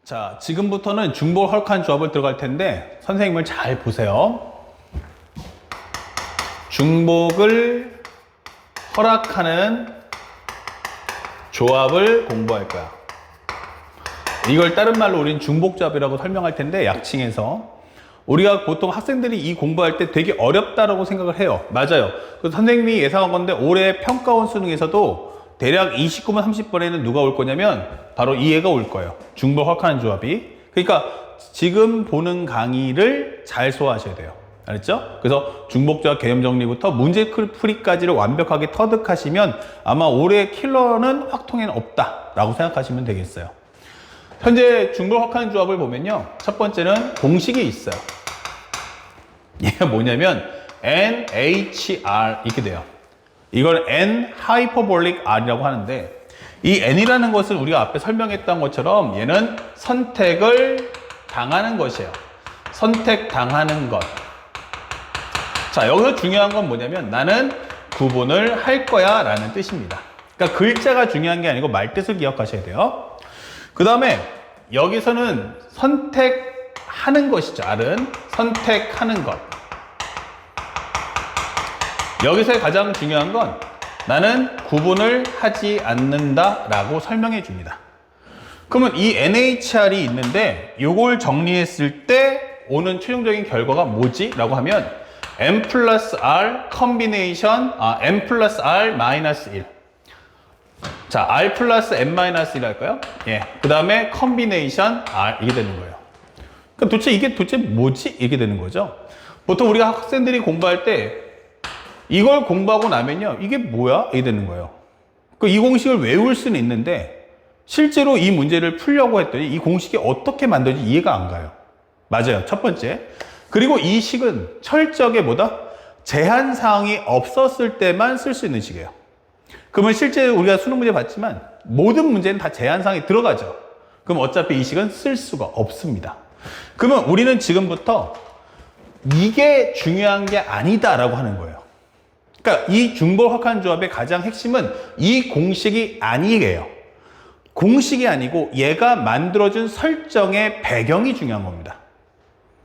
자, 지금부터는 중복 헐크한 조합을 들어갈 텐데 선생님을 잘 보세요. 중복을 허락하는 조합을 공부할 거야. 이걸 다른 말로 우린 중복조합이라고 설명할 텐데 약칭해서 우리가 보통 학생들이 이 공부할 때 되게 어렵다라고 생각을 해요. 맞아요. 그래서 선생님이 예상한 건데 올해 평가원 수능에서도 대략 29번 30번에는 누가 올 거냐면 바로 이 애가 올 거예요. 중복 헐크하는 조합이. 그러니까 지금 보는 강의를 잘 소화하셔야 돼요. 알았죠? 그래서 중복조합 개념 정리부터 문제 풀이까지를 완벽하게 터득하시면 아마 올해 킬러는 확통에는 없다라고 생각하시면 되겠어요. 현재 중복 헐크하는 조합을 보면요. 첫 번째는 공식이 있어요. 얘가 뭐냐면 NHR 이렇게 돼요. 이걸 N 하이퍼볼릭 R이라고 하는데 이 N이라는 것은 우리가 앞에 설명했던 것처럼 얘는 선택을 당하는 것이에요. 선택당하는 것. 자, 여기서 중요한 건 뭐냐면 나는 구분을 할 거야 라는 뜻입니다. 그러니까 글자가 중요한 게 아니고 말뜻을 기억하셔야 돼요. 그 다음에 여기서는 선택하는 것이죠. R은 선택하는 것. 여기서 가장 중요한 건 나는 구분을 하지 않는다 라고 설명해 줍니다. 그러면 이 NHR이 있는데 이걸 정리했을 때 오는 최종적인 결과가 뭐지? 라고 하면 M 플러스 R 컨비네이션 M 플러스 R 마이너스 1. 자, R 플러스 M 마이너스 1 할까요? 예. 그 다음에 컨비네이션 R 이게 되는 거예요. 그럼 이게 도대체 뭐지? 이게 되는 거죠. 보통 우리가 학생들이 공부할 때 이걸 공부하고 나면요. 이게 뭐야? 이게 되는 거예요. 이 공식을 외울 수는 있는데 실제로 이 문제를 풀려고 했더니 이 공식이 어떻게 만들어진지 이해가 안 가요. 맞아요. 첫 번째. 그리고 이 식은 철저하게 뭐다? 제한사항이 없었을 때만 쓸 수 있는 식이에요. 그러면 실제 우리가 수능 문제 봤지만 모든 문제는 다 제한사항이 들어가죠. 그럼 어차피 이 식은 쓸 수가 없습니다. 그러면 우리는 지금부터 이게 중요한 게 아니다라고 하는 거예요. 그러니까 이 중복 헐크한 조합의 가장 핵심은 이 공식이 아니에요. 공식이 아니고 얘가 만들어준 설정의 배경이 중요한 겁니다.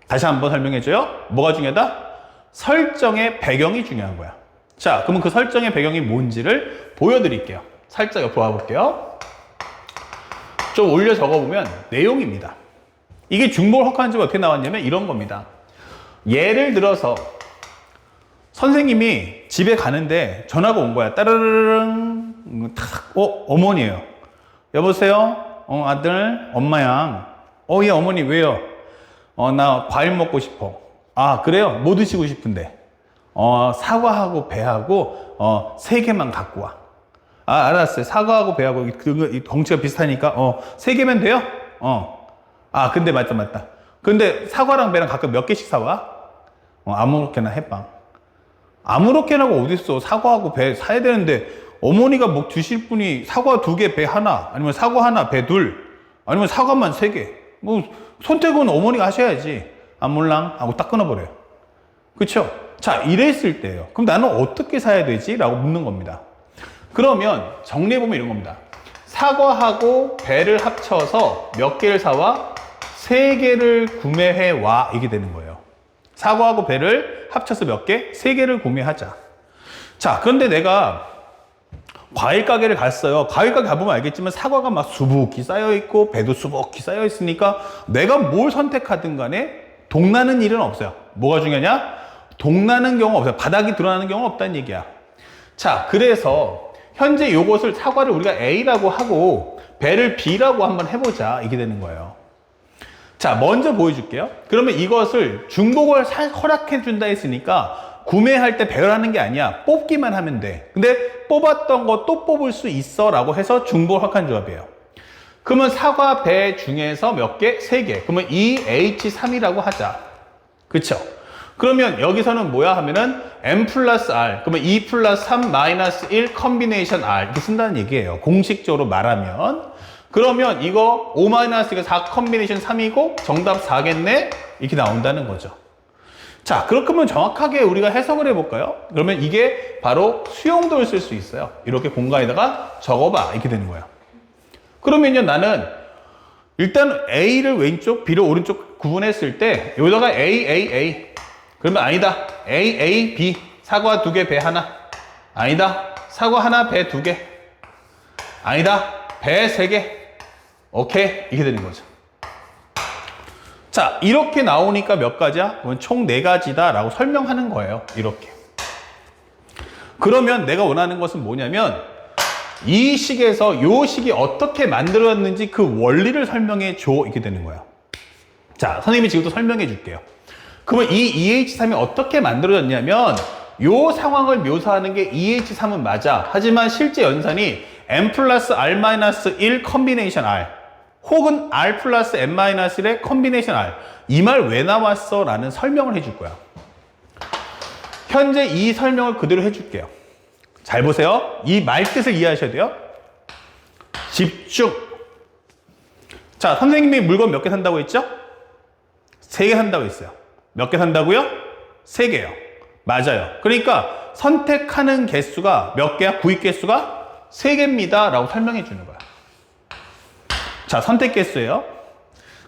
다시 한번 설명해줘요. 뭐가 중요하다? 설정의 배경이 중요한 거야. 자, 그러면 그 설정의 배경이 뭔지를 보여드릴게요. 살짝 옆으로 와볼게요. 좀 올려 적어보면 내용입니다. 이게 중복 헐크한 조합이 어떻게 나왔냐면 이런 겁니다. 예를 들어서 선생님이 집에 가는데 전화가 온 거야. 따르르릉 탁. 어머니예요. 여보세요? 아들, 엄마야. 예, 어머니 왜요? 나 과일 먹고 싶어. 아, 그래요? 뭐 드시고 싶은데? 사과하고 배하고 3개만 갖고 와. 아, 알았어요. 사과하고 배하고 덩치가 비슷하니까 3개면 돼요? 아, 근데 맞다. 근데 사과랑 배랑 각각 몇 개씩 사와? 아무렇게나 해봐. 아무렇게나가 어딨어. 사과하고 배 사야 되는데 어머니가 뭐 주실 분이 사과 2개, 배 하나, 아니면 사과 하나, 배 둘, 아니면 사과만 3개. 뭐 선택은 어머니가 하셔야지. 아, 몰랑 하고 딱 끊어버려요. 그쵸? 자, 이랬을 때예요. 그럼 나는 어떻게 사야 되지? 라고 묻는 겁니다. 그러면 정리해보면 이런 겁니다. 사과하고 배를 합쳐서 몇 개를 사와? 3개를 구매해와. 이게 되는 거예요. 사과하고 배를 합쳐서 몇 개? 3개를 구매하자. 자, 그런데 내가 과일 가게를 갔어요. 과일 가게 가보면 알겠지만 사과가 막 수북히 쌓여있고 배도 수북히 쌓여있으니까 내가 뭘 선택하든 간에 동나는 일은 없어요. 뭐가 중요하냐? 동나는 경우가 없어요. 바닥이 드러나는 경우가 없다는 얘기야. 자, 그래서 현재 요것을 사과를 우리가 A라고 하고 배를 B라고 한번 해보자. 이게 되는 거예요. 자, 먼저 보여줄게요. 그러면 이것을 중복을 허락해 준다 했으니까 구매할 때 배열하는 게 아니야. 뽑기만 하면 돼. 근데 뽑았던 거 또 뽑을 수 있어 라고 해서 중복 허락한 조합이에요. 그러면 사과, 배 중에서 몇 개? 3개. 그러면 EH3이라고 하자. 그쵸? 그러면 여기서는 뭐야 하면은 M 플러스 R. 그러면 2 플러스 3 마이너스 1 컨비네이션 R. 이렇게 쓴다는 얘기예요. 공식적으로 말하면. 그러면 이거 5-2가 4 컨비네이션 3이고 정답 4겠네? 이렇게 나온다는 거죠. 자, 그렇게 정확하게 우리가 해석을 해볼까요? 그러면 이게 바로 수용도를 쓸 수 있어요. 이렇게 공간에다가 적어봐. 이렇게 되는 거예요. 그러면요, 나는 일단 A를 왼쪽, B를 오른쪽 구분했을 때 여기다가 A. 그러면 아니다. A, B. 사과 2개, 배 하나. 아니다. 사과 하나, 배 2개. 아니다. 배 3개. 오케이. 이렇게 되는 거죠. 자, 이렇게 나오니까 몇 가지야? 그건 총 4가지다 라고 설명하는 거예요. 이렇게. 그러면 내가 원하는 것은 뭐냐면 이 식에서 요 식이 어떻게 만들어졌는지 그 원리를 설명해 줘. 이렇게 되는 거야. 자, 선생님이 지금부터 설명해 줄게요. 그러면 이 EH3이 어떻게 만들어졌냐면 요 상황을 묘사하는 게 EH3은 맞아. 하지만 실제 연산이 M 플러스 R-1 컨비네이션 R 혹은 R 플러스 M-1의 컨비네이션 R. 이 말 왜 나왔어? 라는 설명을 해줄 거야. 현재 이 설명을 그대로 해줄게요. 잘 보세요. 이 말 뜻을 이해하셔야 돼요. 집중. 자, 선생님이 물건 몇 개 산다고 했죠? 3개 산다고 했어요. 몇 개 산다고요? 3개요. 맞아요. 그러니까 선택하는 개수가 몇 개야? 구입 개수가 3개입니다. 라고 설명해 주는 거야. 자, 선택 개수예요.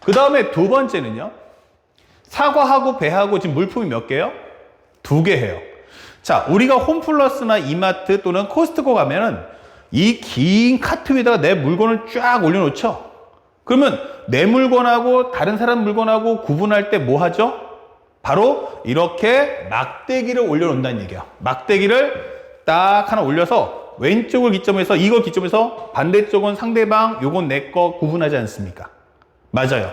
그 다음에 두 번째는요. 사과하고 배하고 지금 물품이 몇 개예요? 2개 해요. 자, 우리가 홈플러스나 이마트 또는 코스트코 가면은 이 긴 카트 위에다가 내 물건을 쫙 올려놓죠? 그러면 내 물건하고 다른 사람 물건하고 구분할 때 뭐 하죠? 바로 이렇게 막대기를 올려놓는다는 얘기야. 막대기를 딱 하나 올려서 왼쪽을 기점에서 이걸 기점에서 반대쪽은 상대방, 요건 내 거 구분하지 않습니까? 맞아요.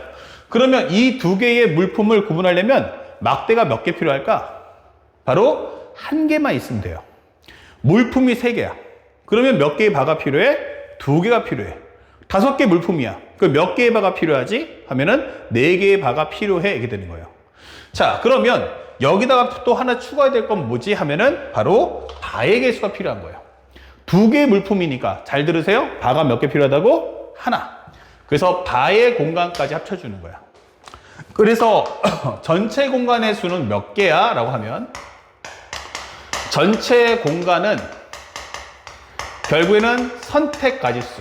그러면 이 2개의 물품을 구분하려면 막대가 몇 개 필요할까? 바로 1개만 있으면 돼요. 물품이 3개야. 그러면 몇 개의 바가 필요해? 2개가 필요해. 5개 물품이야. 그럼 몇 개의 바가 필요하지? 하면은 4개의 바가 필요해. 이렇게 되는 거예요. 자, 그러면 여기다가 또 하나 추가해야 될 건 뭐지? 하면은 바로 바의 개수가 필요한 거예요. 2개의 물품이니까 잘 들으세요. 바가 몇 개 필요하다고? 하나. 그래서 바의 공간까지 합쳐주는 거야. 그래서 전체 공간의 수는 몇 개야? 라고 하면 전체 공간은 결국에는 선택 가지수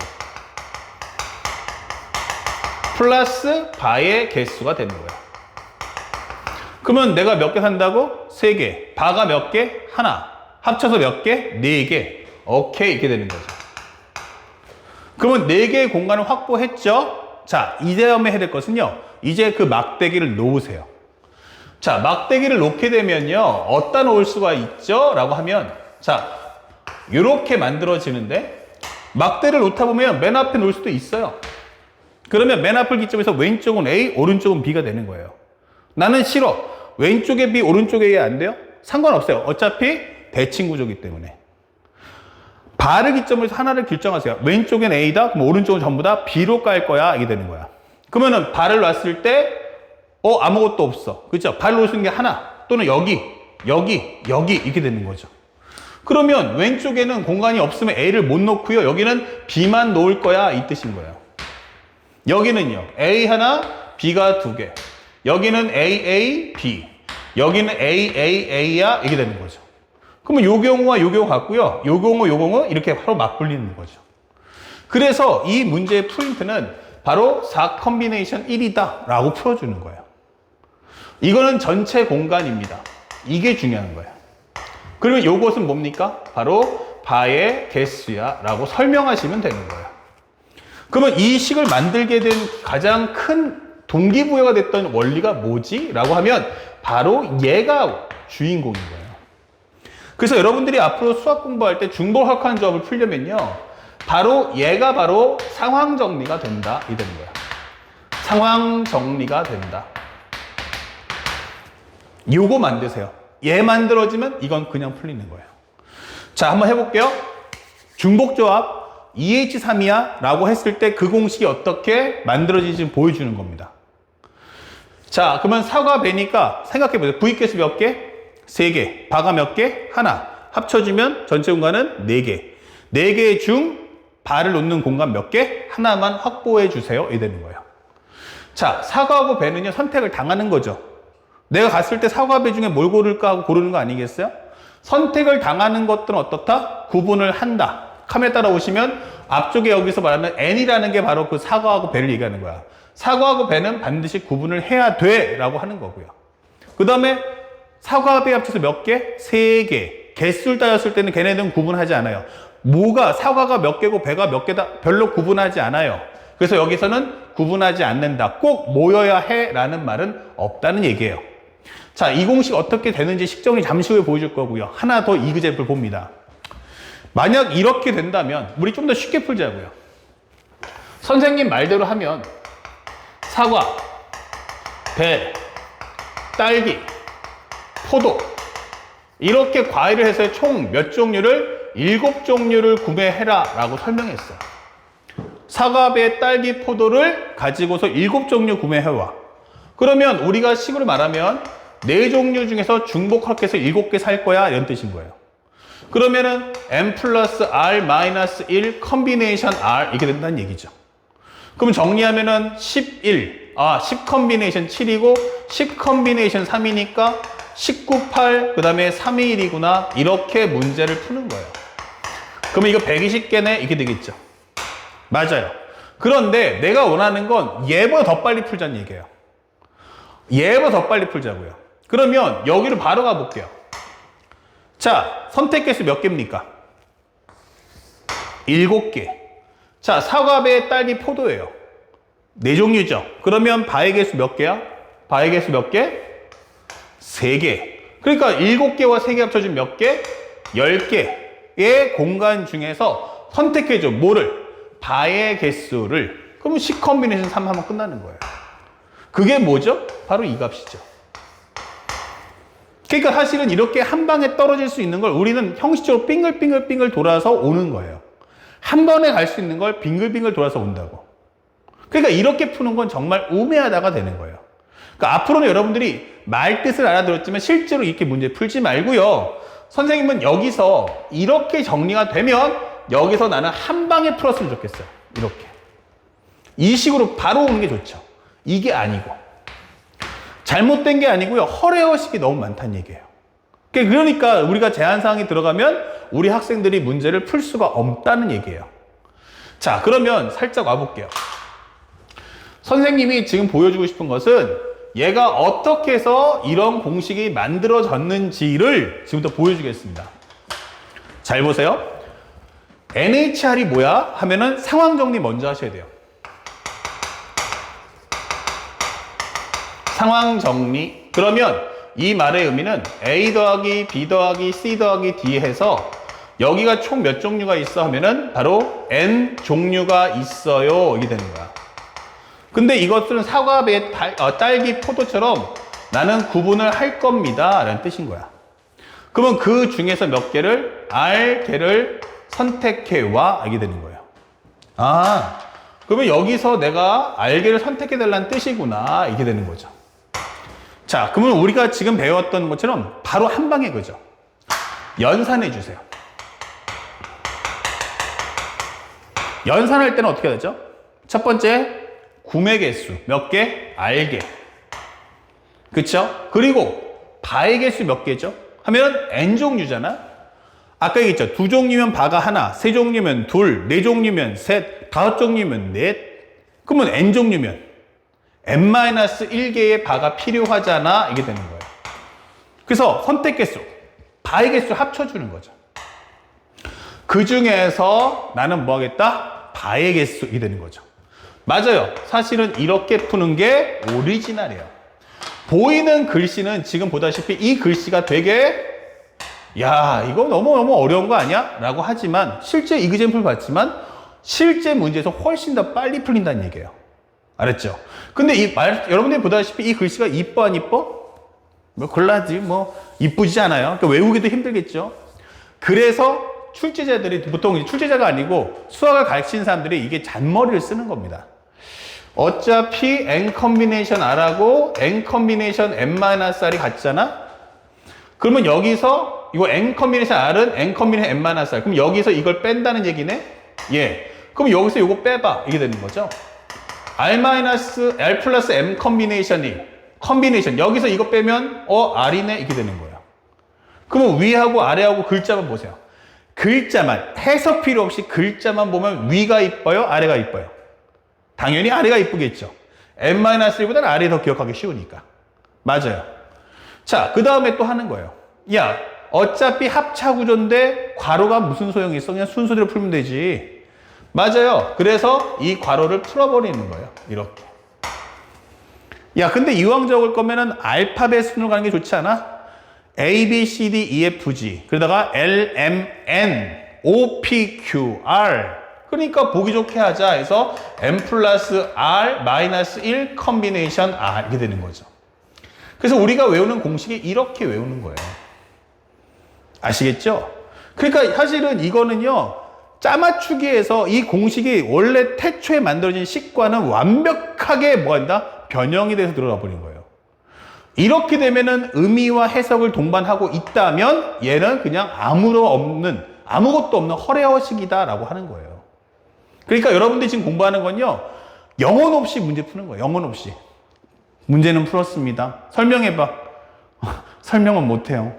플러스 바의 개수가 되는 거야. 그러면 내가 몇 개 산다고? 3개. 바가 몇 개? 하나. 합쳐서 몇 개? 4개. 오케이. 이렇게 되는 거죠. 그러면 4개의 공간을 확보했죠? 자, 이 다음에 해야 될 것은요. 이제 그 막대기를 놓으세요. 자, 막대기를 놓게 되면요. 어디다 놓을 수가 있죠? 라고 하면 자, 이렇게 만들어지는데 막대를 놓다 보면 맨 앞에 놓을 수도 있어요. 그러면 맨 앞을 기점에서 왼쪽은 A, 오른쪽은 B가 되는 거예요. 나는 싫어. 왼쪽에 B, 오른쪽에 A 안 돼요? 상관없어요. 어차피 대칭 구조이기 때문에. 바를 기점으로 해서 하나를 결정하세요. 왼쪽엔 A다. 그럼 오른쪽은 전부 다 B로 깔 거야. 이게 되는 거야. 그러면은 발을 놨을 때 아무것도 없어. 그렇죠? 발을 놓을 수 있는 게 하나 또는 여기 이렇게 되는 거죠. 그러면 왼쪽에는 공간이 없으면 A를 못 놓고요. 여기는 B만 놓을 거야. 이 뜻인 거예요. 여기는요. A 하나, B가 2개. 여기는 A, B. 여기는 A야. 이게 되는 거죠. 그러면 요 경우와 요 경우 같고요. 요 경우 이렇게 바로 맞불리는 거죠. 그래서 이 문제의 포인트는 바로 4 컨비네이션 1이다 라고 풀어주는 거예요. 이거는 전체 공간입니다. 이게 중요한 거예요. 그러면 요것은 뭡니까? 바로 바의 개수야 라고 설명하시면 되는 거예요. 그러면 이 식을 만들게 된 가장 큰 동기부여가 됐던 원리가 뭐지? 라고 하면 바로 얘가 주인공인 거예요. 그래서 여러분들이 앞으로 수학 공부할 때 중복학환 조합을 풀려면요. 바로 얘가 바로 상황 정리가 된다. 이 되는 거야. 상황 정리가 된다. 요거 만드세요. 얘 만들어지면 이건 그냥 풀리는 거예요. 자, 한번 해볼게요. 중복조합 EH3이야 라고 했을 때 그 공식이 어떻게 만들어지는지 보여주는 겁니다. 자, 그러면 사과 배니까 생각해보세요. 부익개수 몇 개? 3개. 바가 몇 개? 하나. 합쳐지면 전체 공간은 4개. 4개 중 바를 놓는 공간 몇 개? 하나만 확보해 주세요. 이 되는 거예요. 자, 사과하고 배는요, 선택을 당하는 거죠. 내가 갔을 때 사과 배 중에 뭘 고를까 하고 고르는 거 아니겠어요? 선택을 당하는 것들은 어떻다? 구분을 한다. 카메라 따라오시면 앞쪽에 여기서 말하는 N이라는 게 바로 그 사과하고 배를 얘기하는 거야. 사과하고 배는 반드시 구분을 해야 돼 라고 하는 거고요. 그 다음에 사과와 배 합쳐서 몇 개? 3개. 개수를 따졌을 때는 걔네들은 구분하지 않아요. 뭐가 사과가 몇 개고 배가 몇 개다 별로 구분하지 않아요. 그래서 여기서는 구분하지 않는다. 꼭 모여야 해 라는 말은 없다는 얘기예요. 자, 이 공식 어떻게 되는지 식정리 잠시 후에 보여줄 거고요. 하나 더 이그잼플 봅니다. 만약 이렇게 된다면 우리 좀 더 쉽게 풀자고요. 선생님 말대로 하면 사과, 배, 딸기, 포도 이렇게 과일을 해서 총 몇 종류를? 7종류를 구매해라 라고 설명했어요. 사과, 배, 딸기, 포도를 가지고서 7종류 구매해와. 그러면 우리가 식으로 말하면 4종류 중에서 중복합해서 7개 살 거야 이런 뜻인 거예요. 그러면은 n 플러스 r 마이너스 1 컨비네이션 r 이렇게 된다는 얘기죠. 그럼 정리하면은 10 컨비네이션 7이고 10 컨비네이션 3이니까 19, 8, 그 다음에 3이 1이구나. 이렇게 문제를 푸는 거예요. 그러면 이거 120개네? 이렇게 되겠죠. 맞아요. 그런데 내가 원하는 건 얘보다 더 빨리 풀자는 얘기예요. 얘보다 더 빨리 풀자고요. 그러면 여기로 바로 가볼게요. 자, 선택 개수 몇 개입니까? 7개. 자, 사과, 배, 딸기, 포도예요. 4종류죠. 그러면 바의 개수 몇 개야? 바의 개수 몇 개? 3개. 그러니까 7개와 3개 합쳐주면 몇 개? 10개의 공간 중에서 선택해줘. 뭐를? 바의 개수를. 그러면 10 컨비네이션 3 하면 끝나는 거예요. 그게 뭐죠? 바로 이 값이죠. 그러니까 사실은 이렇게 한 방에 떨어질 수 있는 걸 우리는 형식적으로 빙글빙글 돌아서 오는 거예요. 한 번에 갈 수 있는 걸 빙글빙글 돌아서 온다고. 그러니까 이렇게 푸는 건 정말 우매하다가 되는 거예요. 그러니까 앞으로는 여러분들이 말 뜻을 알아들었지만 실제로 이렇게 문제 풀지 말고요. 선생님은 여기서 이렇게 정리가 되면 여기서 나는 한 방에 풀었으면 좋겠어요. 이렇게. 이 식으로 바로 오는 게 좋죠. 이게 아니고. 잘못된 게 아니고요. 허례허식이 너무 많다는 얘기예요. 그러니까 우리가 제한사항이 들어가면 우리 학생들이 문제를 풀 수가 없다는 얘기예요. 자, 그러면 살짝 와볼게요. 선생님이 지금 보여주고 싶은 것은 얘가 어떻게 해서 이런 공식이 만들어졌는지를 지금부터 보여주겠습니다. 잘 보세요. NHR이 뭐야? 하면은 상황 정리 먼저 하셔야 돼요. 상황 정리. 그러면 이 말의 의미는 A 더하기 B 더하기 C 더하기 D 해서 여기가 총 몇 종류가 있어 하면은 바로 N 종류가 있어요. 이게 되는 거야. 근데 이것들은 사과, 배, 딸기, 포도처럼 나는 구분을 할 겁니다. 라는 뜻인 거야. 그러면 그 중에서 몇 개를 R개를 선택해와 이게 되는 거예요. 아, 그러면 여기서 내가 R개를 선택해달라는 뜻이구나. 이게 되는 거죠. 자, 그러면 우리가 지금 배웠던 것처럼 바로 한 방에 그죠? 연산해 주세요. 연산할 때는 어떻게 되죠? 첫 번째, 구매 개수 몇 개? R개. 그쵸? 그리고 바의 개수 몇 개죠? 하면 N종류잖아? 아까 얘기했죠. 2종류면 바가 하나, 3종류면 둘, 4종류면 셋, 5종류면 넷. 그러면 N종류면 n-1개의 바가 필요하잖아. 이게 되는 거예요. 그래서 선택 개수, 바의 개수 합쳐주는 거죠. 그 중에서 나는 뭐 하겠다? 바의 개수 이게 되는 거죠. 맞아요. 사실은 이렇게 푸는 게 오리지널이에요. 보이는 글씨는 지금 보다시피 이 글씨가 되게 야, 이거 너무너무 어려운 거 아니야? 라고 하지만 실제 이그잼플 봤지만 실제 문제에서 훨씬 더 빨리 풀린다는 얘기예요. 알았죠? 근데 여러분들이 보다시피 이 글씨가 이뻐 안 이뻐? 뭐 골라지 뭐 이쁘지 않아요. 그러니까 외우기도 힘들겠죠. 그래서 출제자들이 보통 출제자가 아니고 수학을 가르치는 사람들이 이게 잔머리를 쓰는 겁니다. 어차피 n 컨비네이션 r하고 n 컨비네이션 n-r이 같잖아. 그러면 여기서 이거 n 컨비네이션 r은 n 컨비네이션 n-r. 그럼 여기서 이걸 뺀다는 얘기네. 예. 그럼 여기서 이거 빼봐. 이게 되는 거죠. r 플러스 m 컨비네이션 여기서 이거 빼면 r이네 이렇게 되는 거예요. 그러면 위하고 아래하고 글자만 보세요. 글자만 해석 필요 없이 글자만 보면 위가 이뻐요? 아래가 이뻐요? 당연히 아래가 이쁘겠죠. n-1보다는 R이 더 기억하기 쉬우니까. 맞아요. 자, 그 다음에 또 하는 거예요. 야, 어차피 합차 구조인데 괄호가 무슨 소용이 있어? 그냥 순서대로 풀면 되지. 맞아요. 그래서 이 괄호를 풀어버리는 거예요. 이렇게. 야, 근데 이왕 적을 거면은 알파벳 순으로 가는 게 좋지 않아? A, B, C, D, E, F, G. 그러다가 L, M, N, O, P, Q, R. 그러니까 보기 좋게 하자 해서 M 플러스 R 마이너스 1 컨비네이션 R 이렇게 되는 거죠. 그래서 우리가 외우는 공식이 이렇게 외우는 거예요. 아시겠죠? 그러니까 사실은 이거는요, 짜맞추기에서 이 공식이 원래 태초에 만들어진 식과는 완벽하게 뭐 한다? 변형이 돼서 들어가 버린 거예요. 이렇게 되면은 의미와 해석을 동반하고 있다면 얘는 그냥 아무것도 없는 허례허식이다라고 하는 거예요. 그러니까 여러분들이 지금 공부하는 건요, 영혼 없이 문제 푸는 거예요. 영혼 없이. 문제는 풀었습니다. 설명해봐. 설명은 못해요.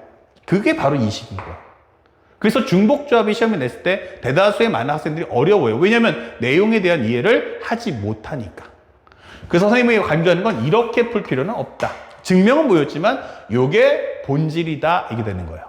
그게 바로 이 식인 거예요. 그래서 중복조합이 시험에 냈을 때 대다수의 많은 학생들이 어려워요. 왜냐하면 내용에 대한 이해를 하지 못하니까. 그래서 선생님이 강조하는 건 이렇게 풀 필요는 없다. 증명은 보였지만 이게 본질이다 이게 되는 거예요.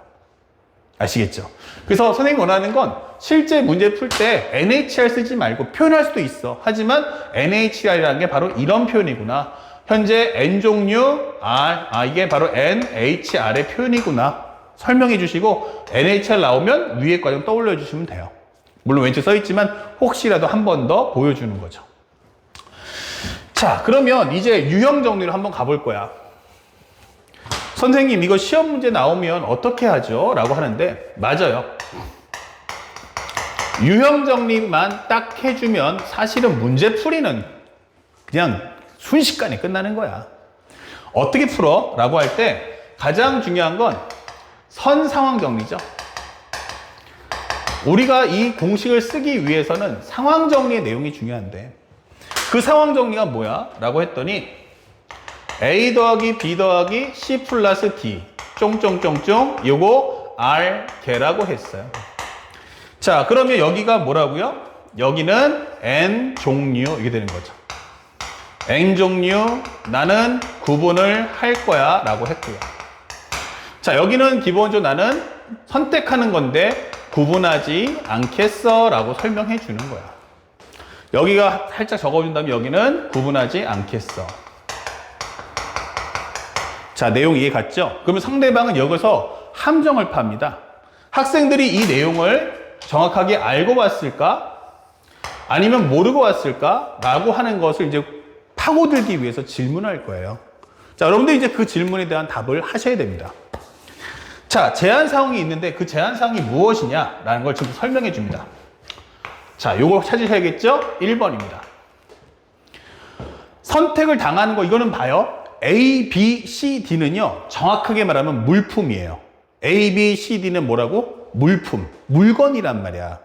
아시겠죠? 그래서 선생님이 원하는 건 실제 문제 풀 때 NHR 쓰지 말고 표현할 수도 있어. 하지만 NHR이라는 게 바로 이런 표현이구나. 현재 N종류 R, 이게 바로 NHR의 표현이구나. 설명해 주시고 NHR 나오면 위에 과정 떠올려 주시면 돼요. 물론 왼쪽 써 있지만 혹시라도 한 번 더 보여주는 거죠. 자, 그러면 이제 유형 정리를 한번 가볼 거야. 선생님, 이거 시험 문제 나오면 어떻게 하죠? 라고 하는데, 맞아요. 유형 정리만 딱 해주면 사실은 문제 풀이는 그냥 순식간에 끝나는 거야. 어떻게 풀어? 라고 할 때 가장 중요한 건 선 상황 정리죠. 우리가 이 공식을 쓰기 위해서는 상황 정리의 내용이 중요한데 그 상황 정리가 뭐야? 라고 했더니 A 더하기 B 더하기 C 플러스 D 쫑쫑쫑쫑 요거 R 개라고 했어요. 자, 그러면 여기가 뭐라고요? 여기는 N 종류 이게 되는 거죠. N 종류 나는 구분을 할 거야 라고 했고요. 자, 여기는 기본적으로 나는 선택하는 건데 구분하지 않겠어 라고 설명해 주는 거야. 여기가 살짝 적어준다면 여기는 구분하지 않겠어. 자, 내용 이해 갔죠? 그러면 상대방은 여기서 함정을 팝니다. 학생들이 이 내용을 정확하게 알고 왔을까? 아니면 모르고 왔을까? 라고 하는 것을 이제 파고들기 위해서 질문할 거예요. 자, 여러분들 이제 그 질문에 대한 답을 하셔야 됩니다. 자, 제한 사항이 있는데 그 제한 사항이 무엇이냐라는 걸 지금 설명해 줍니다. 자, 요거 찾으셔야겠죠? 1번입니다. 선택을 당하는 거, 이거는 봐요. A, B, C, D는요, 정확하게 말하면 물품이에요. A, B, C, D는 뭐라고? 물품, 물건이란 말이야.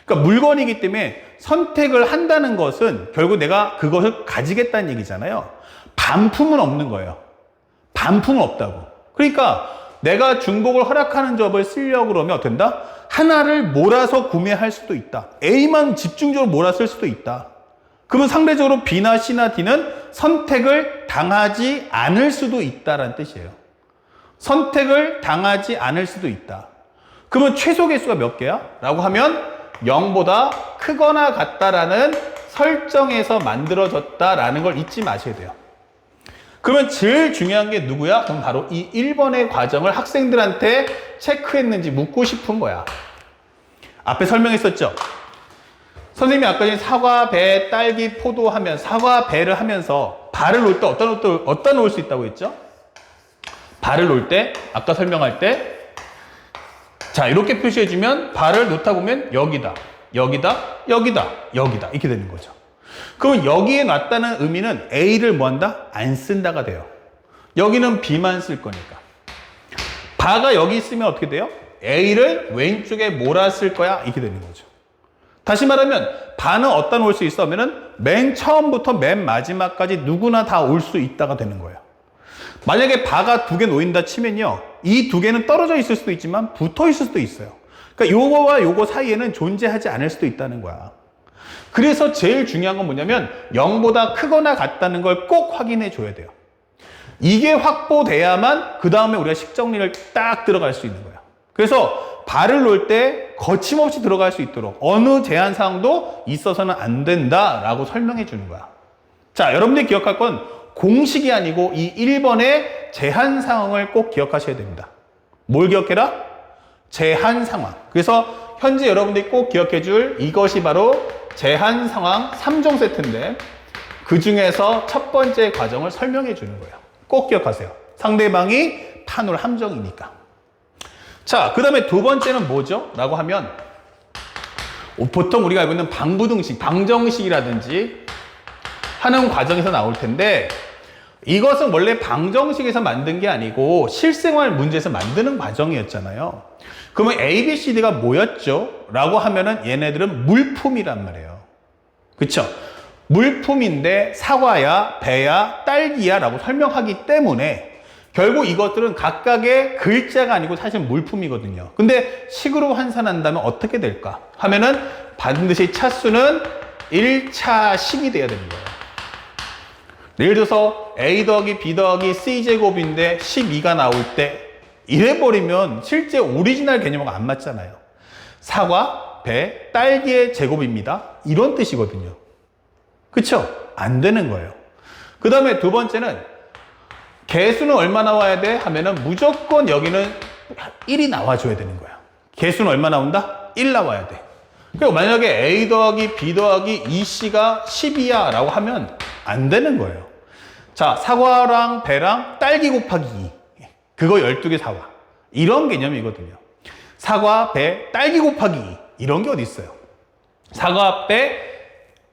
그러니까 물건이기 때문에 선택을 한다는 것은 결국 내가 그것을 가지겠다는 얘기잖아요. 반품은 없는 거예요. 반품은 없다고. 그러니까 내가 중복을 허락하는 조합을 쓰려고 그러면 어떻게 된다? 하나를 몰아서 구매할 수도 있다. A만 집중적으로 몰았을 수도 있다. 그러면 상대적으로 B나 C나 D는 선택을 당하지 않을 수도 있다라는 뜻이에요. 선택을 당하지 않을 수도 있다. 그러면 최소 개수가 몇 개야? 라고 하면 0보다 크거나 같다라는 설정에서 만들어졌다라는 걸 잊지 마셔야 돼요. 그러면 제일 중요한 게 누구야? 그럼 바로 이 1번의 과정을 학생들한테 체크했는지 묻고 싶은 거야. 앞에 설명했었죠? 선생님이 아까 전에 사과, 배, 딸기, 포도 하면 사과, 배를 하면서 발을 놓을 때 어디다 놓을 수 있다고 했죠? 발을 놓을 때, 아까 설명할 때 자, 이렇게 표시해주면 발을 놓다 보면 여기다, 여기다, 여기다, 여기다 이렇게 되는 거죠. 그럼 여기에 놨다는 의미는 A를 뭐 한다? 안 쓴다가 돼요. 여기는 B만 쓸 거니까. 바가 여기 있으면 어떻게 돼요? A를 왼쪽에 몰았을 거야 이렇게 되는 거죠. 다시 말하면 바는 어디다 놓을 수 있어? 하면은 맨 처음부터 맨 마지막까지 누구나 다 올 수 있다가 되는 거예요. 만약에 바가 두 개 놓인다 치면요, 이 두 개는 떨어져 있을 수도 있지만 붙어 있을 수도 있어요. 그러니까 요거와 요거 사이에는 존재하지 않을 수도 있다는 거야. 그래서 제일 중요한 건 뭐냐면 0보다 크거나 같다는 걸 꼭 확인해 줘야 돼요. 이게 확보돼야만 그 다음에 우리가 식정리를 딱 들어갈 수 있는 거야. 그래서 발을 놓을 때 거침없이 들어갈 수 있도록 어느 제한 사항도 있어서는 안 된다라고 설명해 주는 거야. 자, 여러분들이 기억할 건 공식이 아니고 이 1번의 제한 상황을 꼭 기억하셔야 됩니다. 뭘 기억해라? 제한 상황. 그래서 현재 여러분들이 꼭 기억해 줄 이것이 바로 제한 상황 3종 세트인데 그 중에서 첫 번째 과정을 설명해 주는 거예요. 꼭 기억하세요. 상대방이 판홀 함정이니까. 자, 그 다음에 두 번째는 뭐죠? 라고 하면 보통 우리가 알고 있는 방부등식, 방정식이라든지 하는 과정에서 나올 텐데 이것은 원래 방정식에서 만든 게 아니고 실생활 문제에서 만드는 과정이었잖아요. 그러면 A, B, C, D가 뭐였죠? 라고 하면은 얘네들은 물품이란 말이에요. 그쵸? 물품인데 사과야, 배야, 딸기야 라고 설명하기 때문에 결국 이것들은 각각의 글자가 아니고 사실 물품이거든요. 근데 식으로 환산한다면 어떻게 될까? 하면은 반드시 차수는 1차식이 돼야 되는 거예요. 예를 들어서 A 더하기 B 더하기 C제곱인데 12가 나올 때 이래버리면 실제 오리지널 개념하고 안 맞잖아요. 사과, 배, 딸기의 제곱입니다. 이런 뜻이거든요. 그쵸? 안 되는 거예요. 그 다음에 두 번째는 개수는 얼마 나와야 돼? 하면은 무조건 여기는 1이 나와줘야 되는 거야. 개수는 얼마 나온다? 1 나와야 돼. 그리고 만약에 A 더하기 B 더하기 2C가 10이야 라고 하면 안 되는 거예요. 자, 사과랑 배랑 딸기 곱하기 2. 그거 12개 사와. 이런 개념이거든요. 사과, 배, 딸기 곱하기 2. 이런 게 어디 있어요? 사과, 배,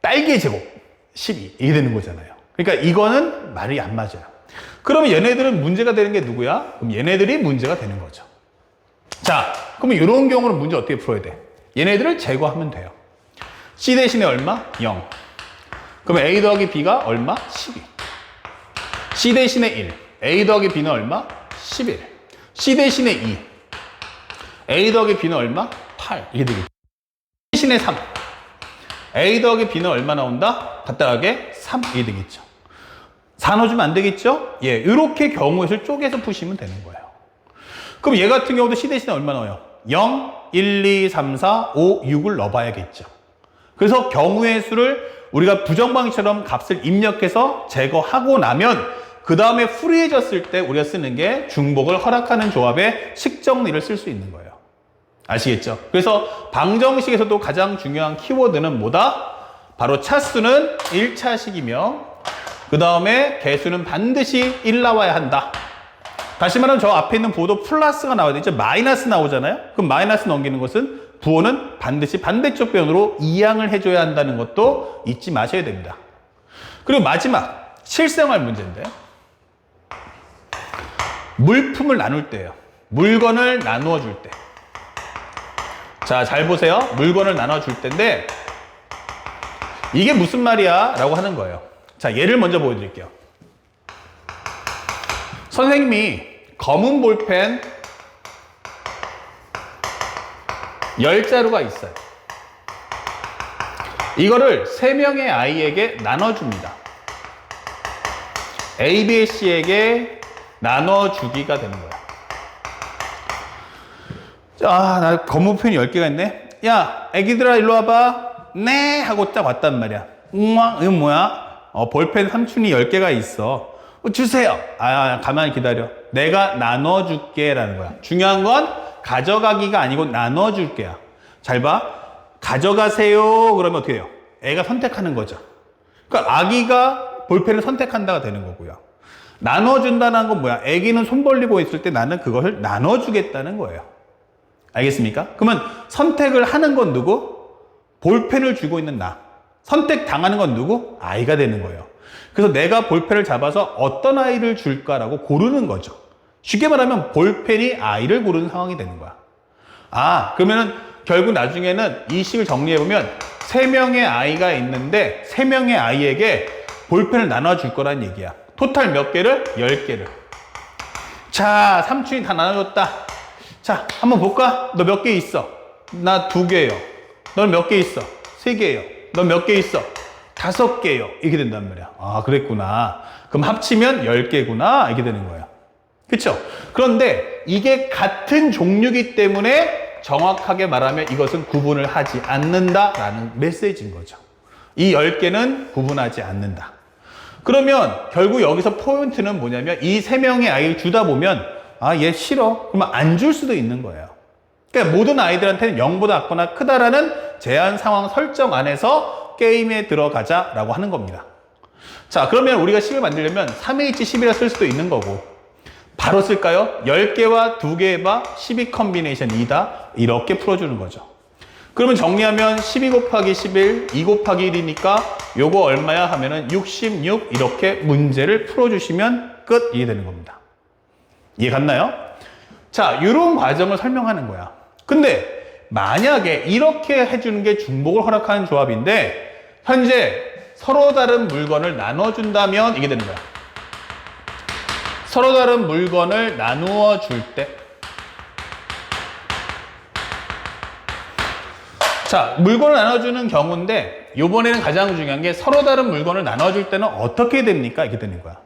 딸기의 제곱 12. 이게 되는 거잖아요. 그러니까 이거는 말이 안 맞아요. 그러면 얘네들은 문제가 되는 게 누구야? 그럼 얘네들이 문제가 되는 거죠. 자, 그러면 이런 경우는 문제 어떻게 풀어야 돼? 얘네들을 제거하면 돼요. C 대신에 얼마? 0. 그러면 A 더하기 B가 얼마? 12. C 대신에 1. A 더하기 B는 얼마? 11. C 대신에 2. A 더하기 B는 얼마? 8. 이게 되겠죠. C 대신에 3. A 더하기 B는 얼마 나온다? 간단하게 3. 이게 되겠죠. 4 넣어주면 안 되겠죠? 예, 이렇게 경우의 수를 쪼개서 푸시면 되는 거예요. 그럼 얘 같은 경우도 C 대신에 얼마 넣어요? 0, 1, 2, 3, 4, 5, 6을 넣어봐야겠죠. 그래서 경우의 수를 우리가 부정방식처럼 값을 입력해서 제거하고 나면 그 다음에 후리해졌을 때 우리가 쓰는 게 중복을 허락하는 조합의 식정리를 쓸 수 있는 거예요. 아시겠죠? 그래서 방정식에서도 가장 중요한 키워드는 뭐다? 바로 차수는 1차식이며 그 다음에 개수는 반드시 1 나와야 한다. 다시 말하면 저 앞에 있는 부호도 플러스가 나와야 되죠. 마이너스 나오잖아요. 그럼 마이너스 넘기는 것은 부호는 반드시 반대쪽 변으로 이항을 해줘야 한다는 것도 잊지 마셔야 됩니다. 그리고 마지막 실생활 문제인데 물품을 나눌 때예요. 물건을 나누어 줄 때. 자, 잘 보세요. 물건을 나눠줄 때인데 이게 무슨 말이야? 라고 하는 거예요. 자, 예를 먼저 보여드릴게요. 선생님이 검은 볼펜 10자루가 있어요. 이거를 3명의 아이에게 나눠줍니다. A, B, C에게 나눠주기가 되는 거야. 아, 나 검은 볼펜이 10개가 있네. 야, 애기들아 일로 와봐. 네 하고 딱 왔단 말이야. 이건 뭐야? 볼펜 삼촌이 10개가 있어. 주세요. 가만히 기다려. 내가 나눠줄게 라는 거야. 중요한 건 가져가기가 아니고 나눠줄게야. 잘 봐. 가져가세요. 그러면 어떻게 해요? 애가 선택하는 거죠. 그러니까 아기가 볼펜을 선택한다가 되는 거고요. 나눠준다는 건 뭐야? 애기는 손 벌리고 있을 때 나는 그것을 나눠주겠다는 거예요. 알겠습니까? 그러면 선택을 하는 건 누구? 볼펜을 쥐고 있는 나. 선택당하는 건 누구? 아이가 되는 거예요. 그래서 내가 볼펜을 잡아서 어떤 아이를 줄까라고 고르는 거죠. 쉽게 말하면 볼펜이 아이를 고르는 상황이 되는 거야. 그러면은 결국 나중에는 이 식을 정리해보면 3명의 아이가 있는데 3명의 아이에게 볼펜을 나눠줄 거란 얘기야. 토탈 몇 개를? 10개를. 자, 삼촌이 다 나눠줬다. 자, 한번 볼까? 너 몇 개 있어? 나 2개예요. 너는 몇 개 있어? 3개예요. 넌 몇 개 있어? 5개요. 이렇게 된단 말이야. 아, 그랬구나. 그럼 합치면 10개구나. 이렇게 되는 거예요. 그쵸? 그런데 이게 같은 종류이기 때문에 정확하게 말하면 이것은 구분을 하지 않는다라는 메시지인 거죠. 이 10개는 구분하지 않는다. 그러면 결국 여기서 포인트는 뭐냐면 이 3명의 아이를 주다 보면 아, 얘 싫어. 그러면 안 줄 수도 있는 거예요. 그러니까 모든 아이들한테는 0보다 작거나 크다라는 제한 상황 설정 안에서 게임에 들어가자라고 하는 겁니다. 자, 그러면 우리가 10을 만들려면 3H10이라 쓸 수도 있는 거고 바로 쓸까요? 10개와 2개의 바 12 컨비네이션 2다. 이렇게 풀어주는 거죠. 그러면 정리하면 12 곱하기 11, 2 곱하기 1이니까 요거 얼마야 하면은 66 이렇게 문제를 풀어주시면 끝. 이해되는 겁니다. 이해 갔나요? 자, 이런 과정을 설명하는 거야. 근데 만약에 이렇게 해주는 게 중복을 허락하는 조합인데 현재 서로 다른 물건을 나눠준다면 이게 되는 거야. 서로 다른 물건을 나누어 줄 때 자, 물건을 나눠주는 경우인데 이번에는 가장 중요한 게 서로 다른 물건을 나눠줄 때는 어떻게 됩니까? 이렇게 되는 거야.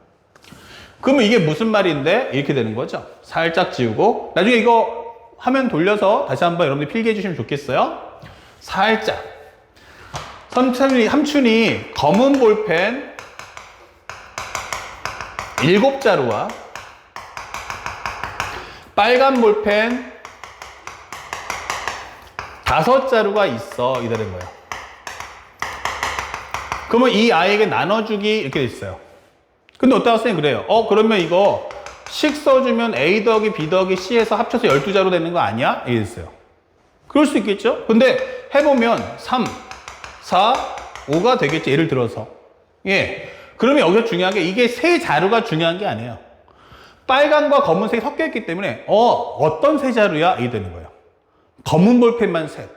그러면 이게 무슨 말인데? 이렇게 되는 거죠. 살짝 지우고 나중에 이거 화면 돌려서 다시 한번 여러분들 필기해 주시면 좋겠어요. 살짝 삼촌이 검은 볼펜 7자루와 빨간 볼펜 5자루가 있어. 이러는 거예요. 그러면 이 아이에게 나눠주기 이렇게 돼 있어요. 근데 어떤 학생이 그래요. 그러면 이거 식 써주면 A 더하기 B 더하기 C에서 합쳐서 12자루 되는 거 아니야? 이게 됐어요. 그럴 수 있겠죠? 근데 해보면 3, 4, 5가 되겠지. 예를 들어서. 예. 그러면 여기서 중요한 게 이게 세 자루가 중요한 게 아니에요. 빨간과 검은색이 섞여 있기 때문에 어떤 세 자루야? 이게 되는 거예요. 검은 볼펜만 셋,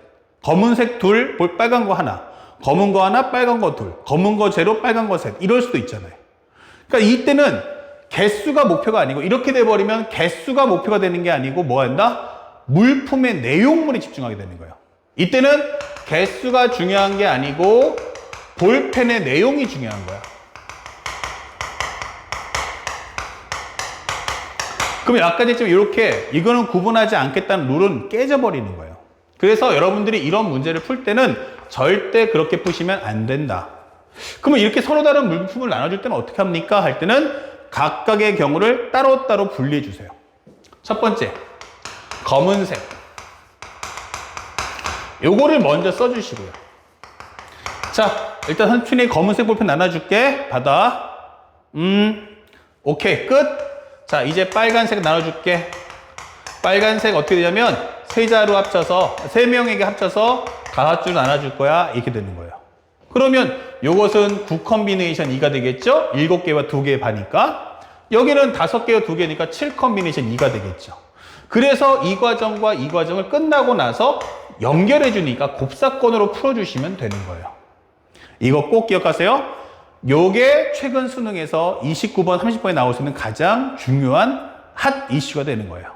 검은색 둘, 빨간 거 하나, 검은 거 하나, 빨간 거 둘, 검은 거 제로, 빨간 거 셋. 이럴 수도 있잖아요. 그러니까 이때는 개수가 목표가 아니고 이렇게 돼버리면 개수가 목표가 되는 게 아니고 뭐 한다? 물품의 내용물에 집중하게 되는 거예요. 이때는 개수가 중요한 게 아니고 볼펜의 내용이 중요한 거야. 그럼 아까 전에 이렇게 이거는 구분하지 않겠다는 룰은 깨져버리는 거예요. 그래서 여러분들이 이런 문제를 풀 때는 절대 그렇게 푸시면 안 된다. 그러면 이렇게 서로 다른 물품을 나눠줄 때는 어떻게 합니까? 할 때는 각각의 경우를 따로따로 분리해 주세요. 첫 번째, 검은색. 요거를 먼저 써주시고요. 자, 일단 삼촌이 검은색 볼펜 나눠줄게. 받아. 오케이, 끝. 자, 이제 빨간색 나눠줄게. 빨간색 어떻게 되냐면 세 자루 합쳐서 3명에게 합쳐서 5줄 나눠줄 거야. 이렇게 되는 거예요. 그러면 요것은 9 컨비네이션 2가 되겠죠? 7개와 2개의 반이니까. 여기는 5개와 2개니까 7 컨비네이션 2가 되겠죠. 그래서 이 과정과 이 과정을 끝나고 나서 연결해 주니까 곱사건으로 풀어주시면 되는 거예요. 이거 꼭 기억하세요. 요게 최근 수능에서 29번, 30번에 나올 수 있는 가장 중요한 핫 이슈가 되는 거예요.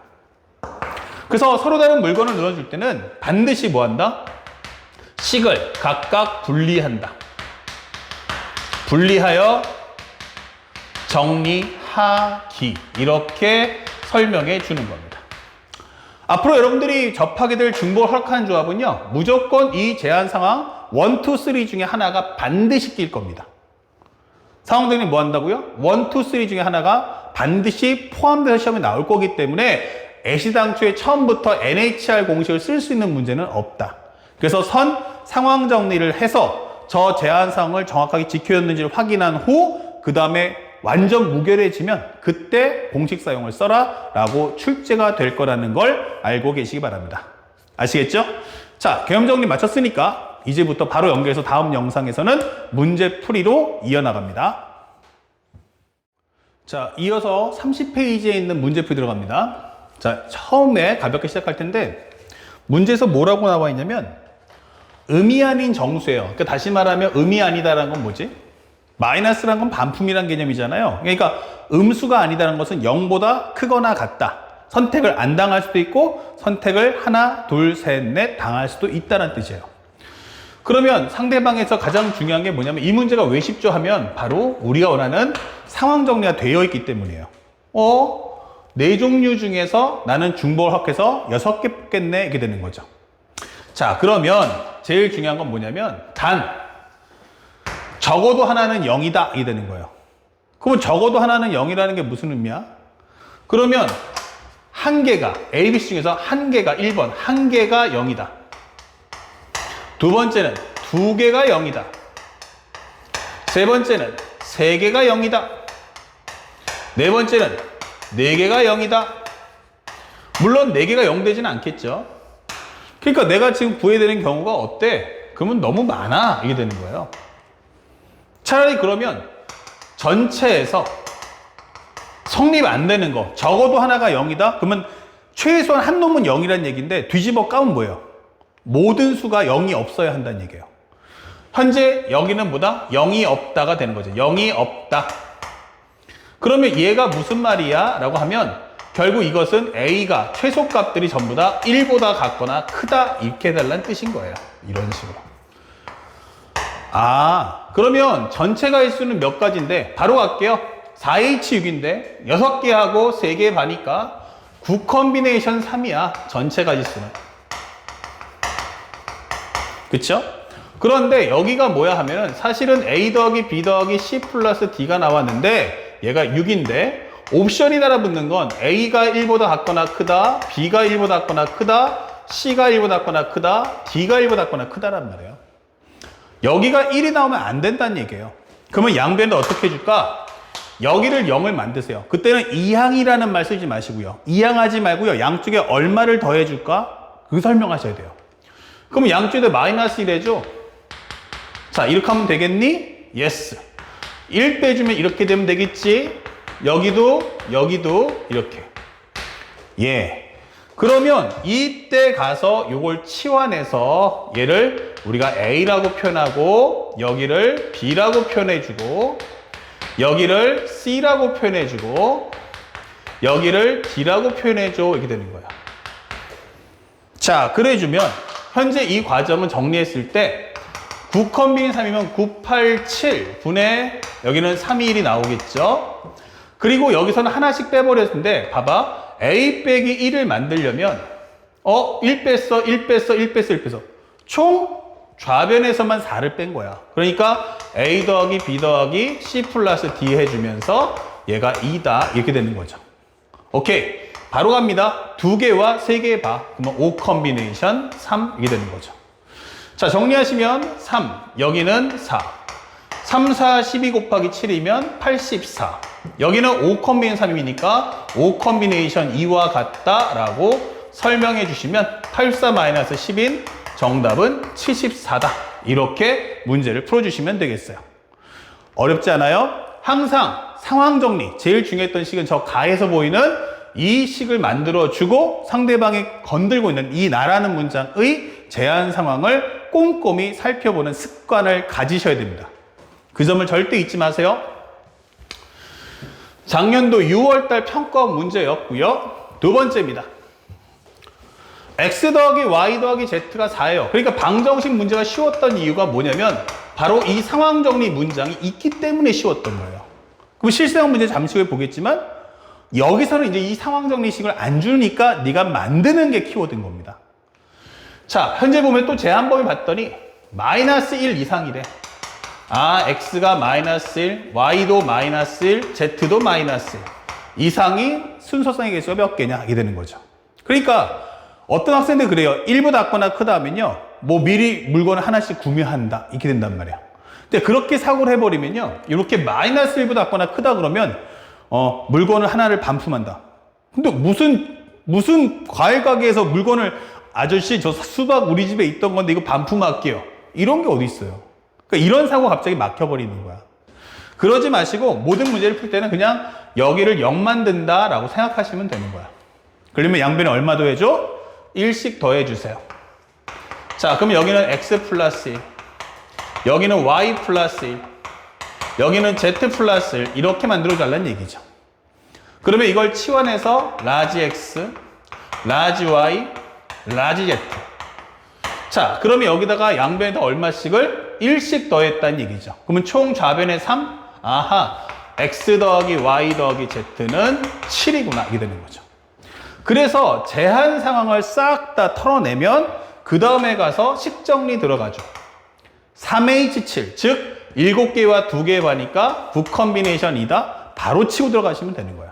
그래서 서로 다른 물건을 넣어줄 때는 반드시 뭐 한다? 식을 각각 분리한다. 분리하여 정리하기. 이렇게 설명해 주는 겁니다. 앞으로 여러분들이 접하게 될 중복을 허락하는 조합은요, 무조건 이 제한 상황 1, 2, 3 중에 하나가 반드시 낄 겁니다. 상황들이 뭐 한다고요? 1, 2, 3 중에 하나가 반드시 포함돼서 시험에 나올 거기 때문에 애시당초에 처음부터 NHR 공식을 쓸 수 있는 문제는 없다. 그래서 상황 정리를 해서 저 제한 사항을 정확하게 지켜졌는지를 확인한 후 그 다음에 완전 무결해지면 그때 공식 사용을 써라 라고 출제가 될 거라는 걸 알고 계시기 바랍니다. 아시겠죠? 자, 개념 정리 마쳤으니까 이제부터 바로 연결해서 다음 영상에서는 문제 풀이로 이어나갑니다. 자, 이어서 30페이지에 있는 문제 풀이 들어갑니다. 자, 처음에 가볍게 시작할 텐데 문제에서 뭐라고 나와 있냐면 음이 아닌 정수예요. 그러니까 다시 말하면 음이 아니다라는 건 뭐지? 마이너스라는 건 반품이란 개념이잖아요. 그러니까 음수가 아니다라는 것은 0보다 크거나 같다. 선택을 안 당할 수도 있고 선택을 하나, 둘, 셋, 넷 당할 수도 있다는 뜻이에요. 그러면 상대방에서 가장 중요한 게 뭐냐면 이 문제가 왜 쉽죠 하면 바로 우리가 원하는 상황 정리가 되어 있기 때문이에요. 네 종류 중에서 나는 중복을 합해서 6개 뽑겠네 이렇게 되는 거죠. 자, 그러면 제일 중요한 건 뭐냐면 적어도 하나는 0이다 이게 되는 거예요. 그러면 적어도 하나는 0이라는 게 무슨 의미야? 그러면 한 개가 ABC 중에서 한 개가 1번 한 개가 0이다. 두 번째는 2개가 0이다. 세 번째는 3개가 0이다. 네 번째는 4개가 0이다. 물론 4개가 0 되지는 않겠죠. 그러니까 내가 지금 구해야 되는 경우가 어때? 그러면 너무 많아 이게 되는 거예요. 차라리 그러면 전체에서 성립 안 되는 거 적어도 하나가 0이다? 그러면 최소한 한 놈은 0이라는 얘기인데 뒤집어 까면 뭐예요? 모든 수가 0이 없어야 한다는 얘기예요. 현재 여기는 뭐다? 0이 없다가 되는 거죠. 0이 없다. 그러면 얘가 무슨 말이야? 라고 하면 결국 이것은 A가 최소값들이 전부 다 1보다 같거나 크다 이렇게 해달라는 뜻인 거예요. 이런 식으로. 그러면 전체가 일수는 몇 가지인데 바로 갈게요. 4H6인데 6개 하고 3개 반이니까 9 컨비네이션 3이야. 전체 가지수는. 그쵸? 그런데 여기가 뭐야 하면은 사실은 A 더하기 B 더하기 C 플러스 D가 나왔는데 얘가 6인데 옵션이 달아붙는 건 A가 1보다 같거나 크다, B가 1보다 같거나 크다, C가 1보다 같거나 크다, D가 1보다 같거나 크다란 말이에요. 여기가 1이 나오면 안 된다는 얘기예요. 그러면 양변을 어떻게 해줄까? 여기를 0을 만드세요. 그때는 이항이라는 말 쓰지 마시고요. 이항하지 말고요. 양쪽에 얼마를 더해줄까? 그 설명하셔야 돼요. 그러면 양쪽에 마이너스 1 해줘. 자, 이렇게 하면 되겠니? 예스. 1 빼주면 이렇게 되면 되겠지? 여기도 이렇게. 예. 그러면 이때 가서 요걸 치환해서 얘를 우리가 A라고 표현하고 여기를 B라고 표현해주고 여기를 C라고 표현해주고 여기를 D라고 표현해줘 이렇게 되는 거야. 자, 그래주면 현재 이 과정은 정리했을 때 9 컨비인 3이면 9, 8, 7 분의 여기는 3, 2, 1이 나오겠죠. 그리고 여기서는 하나씩 빼버렸는데 봐봐. A 빼기 1을 만들려면 1 뺐어, 1 뺐어, 1 뺐어, 1 뺐어. 총 좌변에서만 4를 뺀 거야. 그러니까 A 더하기 B 더하기 C 플러스 D 해주면서 얘가 2다 이렇게 되는 거죠. 오케이. 바로 갑니다. 2개와 3개 봐. 그러면 5 컨비네이션 3 이게 되는 거죠. 자, 정리하시면 3, 여기는 4. 3, 4, 12 곱하기 7이면 84. 여기는 5 컨비네이션 3이니까 5 컨비네이션 2와 같다라고 설명해 주시면 84-10인 정답은 74다. 이렇게 문제를 풀어주시면 되겠어요. 어렵지 않아요? 항상 상황 정리, 제일 중요했던 식은 저 가에서 보이는 이 식을 만들어주고 상대방이 건들고 있는 이 나라는 문장의 제한 상황을 꼼꼼히 살펴보는 습관을 가지셔야 됩니다. 그 점을 절대 잊지 마세요. 작년도 6월달 평가원 문제였고요. 두 번째입니다. X 더하기 Y 더하기 Z가 4예요. 그러니까 방정식 문제가 쉬웠던 이유가 뭐냐면 바로 이 상황 정리 문장이 있기 때문에 쉬웠던 거예요. 그럼 실생활 문제 잠시 후에 보겠지만 여기서는 이제 이 상황 정리식을 안 주니까 네가 만드는 게 키워드인 겁니다. 자, 현재 보면 또 제한범위 봤더니 마이너스 1 이상이래. X가 마이너스 1, Y도 마이너스 1, Z도 마이너스 1. 이상이 순서상의 개수가 몇 개냐 이게 되는 거죠. 그러니까 어떤 학생들 그래요. 1보다 작거나 크다 하면요. 뭐 미리 물건을 하나씩 구매한다. 이렇게 된단 말이야. 근데 그렇게 사고를 해버리면요. 이렇게 마이너스 1보다 작거나 크다 그러면 물건을 하나를 반품한다. 근데 무슨 과일 가게에서 물건을 아저씨 저 수박 우리 집에 있던 건데 이거 반품할게요. 이런 게 어디 있어요. 그러니까 이런 사고 갑자기 막혀버리는 거야. 그러지 마시고 모든 문제를 풀 때는 그냥 여기를 0 만든다라고 생각하시면 되는 거야. 그러면 양변에 얼마 더해줘? 1씩 더해주세요. 자, 그럼 여기는 X 플러스 1, 여기는 Y 플러스 1, 여기는 Z 플러스 1 이렇게 만들어달라는 얘기죠. 그러면 이걸 치환해서 라지 X, 라지 Y, 라지 Z 자, 그러면 여기다가 양변에다 얼마씩을 1씩 더했다는 얘기죠. 그러면 총 좌변에 3? 아하, x 더하기 y 더하기 z는 7이구나. 이게 되는 거죠. 그래서 제한 상황을 싹 다 털어내면 그 다음에 가서 식정리 들어가죠. 3H7, 즉 7개와 2개 반이니까 9 컨비네이션이다. 바로 치고 들어가시면 되는 거예요.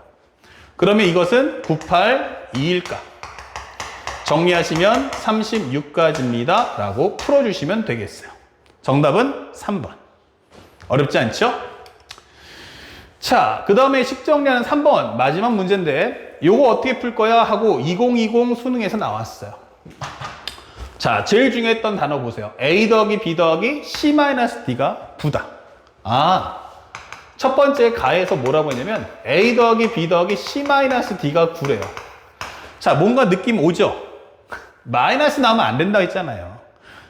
그러면 이것은 98, 2일까? 정리하시면 36가지입니다. 라고 풀어주시면 되겠어요. 정답은 3번. 어렵지 않죠? 자, 그 다음에 식정리하는 3번. 마지막 문제인데 요거 어떻게 풀 거야? 하고 2020 수능에서 나왔어요. 자, 제일 중요했던 단어 보세요. A 더하기 B 더하기 C-D가 9다. 아, 첫 번째 가에서 뭐라고 했냐면 A 더하기 B 더하기 C-D가 9래요. 자, 뭔가 느낌 오죠? 마이너스 나오면 안 된다고 했잖아요.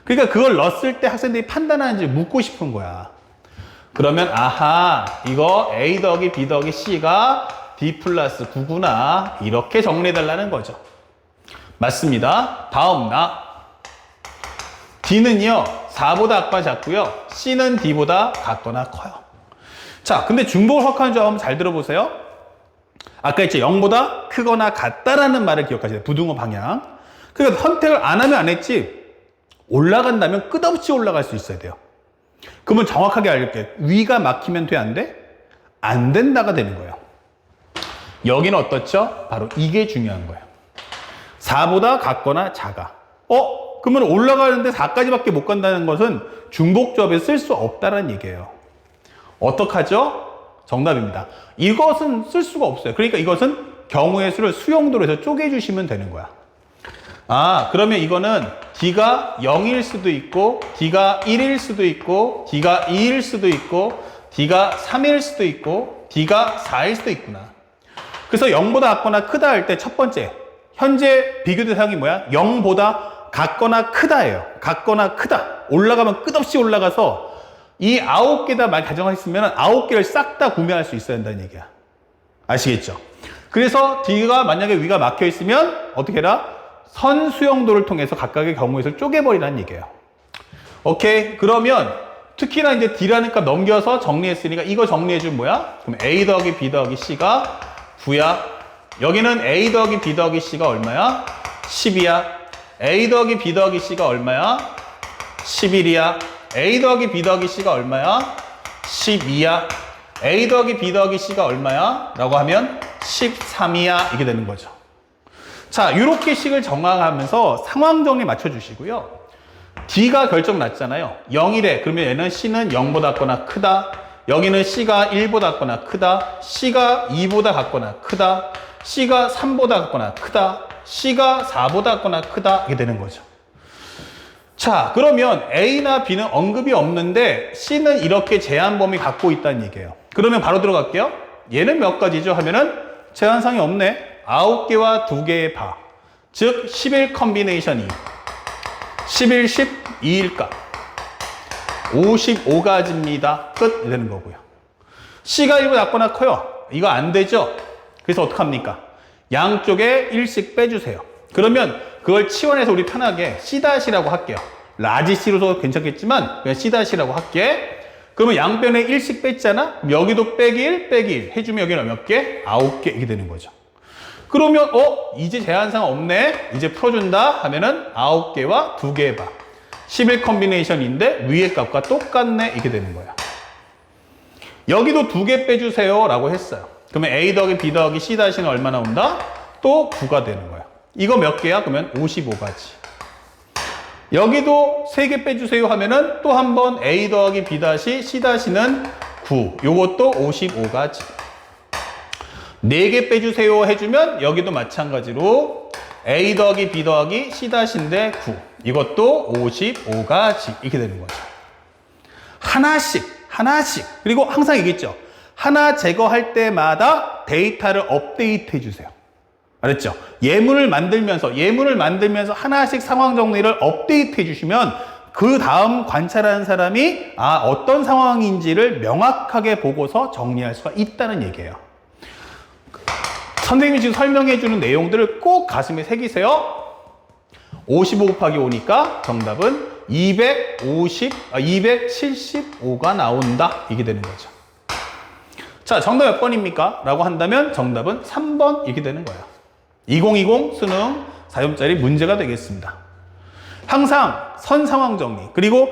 그러니까 그걸 넣었을 때 학생들이 판단하는지 묻고 싶은 거야. 그러면 아하, 이거 A 더하기 B 더하기 C가 D 플러스 9구나. 이렇게 정리해달라는 거죠. 맞습니다. 다음 나. D는요, 4보다 아까 작고요. C는 D보다 같거나 커요. 자, 근데 중복을 확하는 줄 한번 잘 들어보세요. 아까 했죠. 0보다 크거나 같다라는 말을 기억하세요. 부등호 방향. 그러니까 선택을 안 하면 안 했지. 올라간다면 끝없이 올라갈 수 있어야 돼요. 그러면 정확하게 알려줄게요. 위가 막히면 돼, 안 돼? 안 된다가 되는 거예요. 여기는 어떻죠? 바로 이게 중요한 거예요. 4보다 같거나 작아. 그러면 올라가는데 4까지밖에 못 간다는 것은 중복조합에 쓸 수 없다는 얘기예요. 어떡하죠? 정답입니다. 이것은 쓸 수가 없어요. 그러니까 이것은 경우의 수를 수용도로 해서 쪼개주시면 되는 거야. 아, 그러면 이거는 D가 0일 수도 있고, D가 1일 수도 있고, D가 2일 수도 있고, D가 3일 수도 있고, D가 4일 수도 있구나. 그래서 0보다 같거나 크다 할 때 첫 번째, 현재 비교 대상이 뭐야? 0보다 같거나 크다예요. 같거나 크다. 올라가면 끝없이 올라가서 이 9개 다 가정했으면 9개를 싹 다 구매할 수 있어야 한다는 얘기야. 아시겠죠? 그래서 D가 만약에 위가 막혀 있으면 어떻게 해라? 선 수용도를 통해서 각각의 경우의 수를 쪼개버리라는 얘기예요. 오케이. 그러면 특히나 이제 D라는 값 넘겨서 정리했으니까 이거 정리해주면 뭐야? 그럼 A 더하기 B 더하기 C가 9야. 여기는 A 더하기 B 더하기 C가 얼마야? 10이야. A 더하기 B 더하기 C가 얼마야? 11이야. A 더하기 B 더하기 C가 얼마야? 12야. A 더하기 B 더하기 C가 얼마야? 라고 하면 13이야. 이게 되는 거죠. 자, 이렇게 식을 정하면서 상황 정리 맞춰주시고요. D가 결정 났잖아요. 0이래. 그러면 얘는 C는 0보다 같거나 크다. 여기는 C가 1보다 같거나 크다. C가 2보다 같거나 크다. C가 3보다 같거나 크다. C가 4보다 같거나 크다. 이게 되는 거죠. 자, 그러면 A나 B는 언급이 없는데 C는 이렇게 제한 범위 갖고 있다는 얘기예요. 그러면 바로 들어갈게요. 얘는 몇 가지죠? 하면은 제한상이 없네. 9개와 2개의 바. 즉 11 컨비네이션 2. 11, 10, 2일까? 55가지입니다. 끝. 되는 거고요. C가 1보다 작거나 커요. 이거 안 되죠? 그래서 어떡합니까? 양쪽에 1씩 빼주세요. 그러면 그걸 치환해서 우리 편하게 C-라고 할게요. 라지 C로도 괜찮겠지만 그냥 C-라고 할게. 그러면 양변에 1씩 뺐잖아? 여기도 빼기 1, 빼기 1 해주면 여기는 몇 개? 9개 이렇게 되는 거죠. 그러면 이제 제한상 없네? 이제 풀어준다? 하면은 9개와 2개의 바. 11 컨비네이션인데 위의 값과 똑같네? 이렇게 되는 거야. 여기도 2개 빼주세요 라고 했어요. 그러면 A 더하기 B 더하기 C-는 얼마 나온다? 또 9가 되는 거야. 이거 몇 개야? 그러면 55가지. 여기도 3개 빼주세요 하면은 또 한 번 A 더하기 B 다시 C-는 9. 요것도 55가지. 4개 빼주세요 해주면 여기도 마찬가지로 A 더하기 B 더하기 C-인데 9. 이것도 55가지. 이렇게 되는 거죠. 하나씩. 그리고 항상 얘기했죠. 하나 제거할 때마다 데이터를 업데이트 해주세요. 알았죠? 예문을 만들면서 하나씩 상황 정리를 업데이트 해주시면 그 다음 관찰하는 사람이 어떤 상황인지를 명확하게 보고서 정리할 수가 있다는 얘기예요. 선생님이 지금 설명해 주는 내용들을 꼭 가슴에 새기세요. 55 곱하기 5니까 정답은 275가 나온다. 이게 되는 거죠. 자, 정답 몇 번입니까? 라고 한다면 정답은 3번 이렇게 되는 거예요. 2020 수능 4점짜리 문제가 되겠습니다. 항상 선 상황 정리, 그리고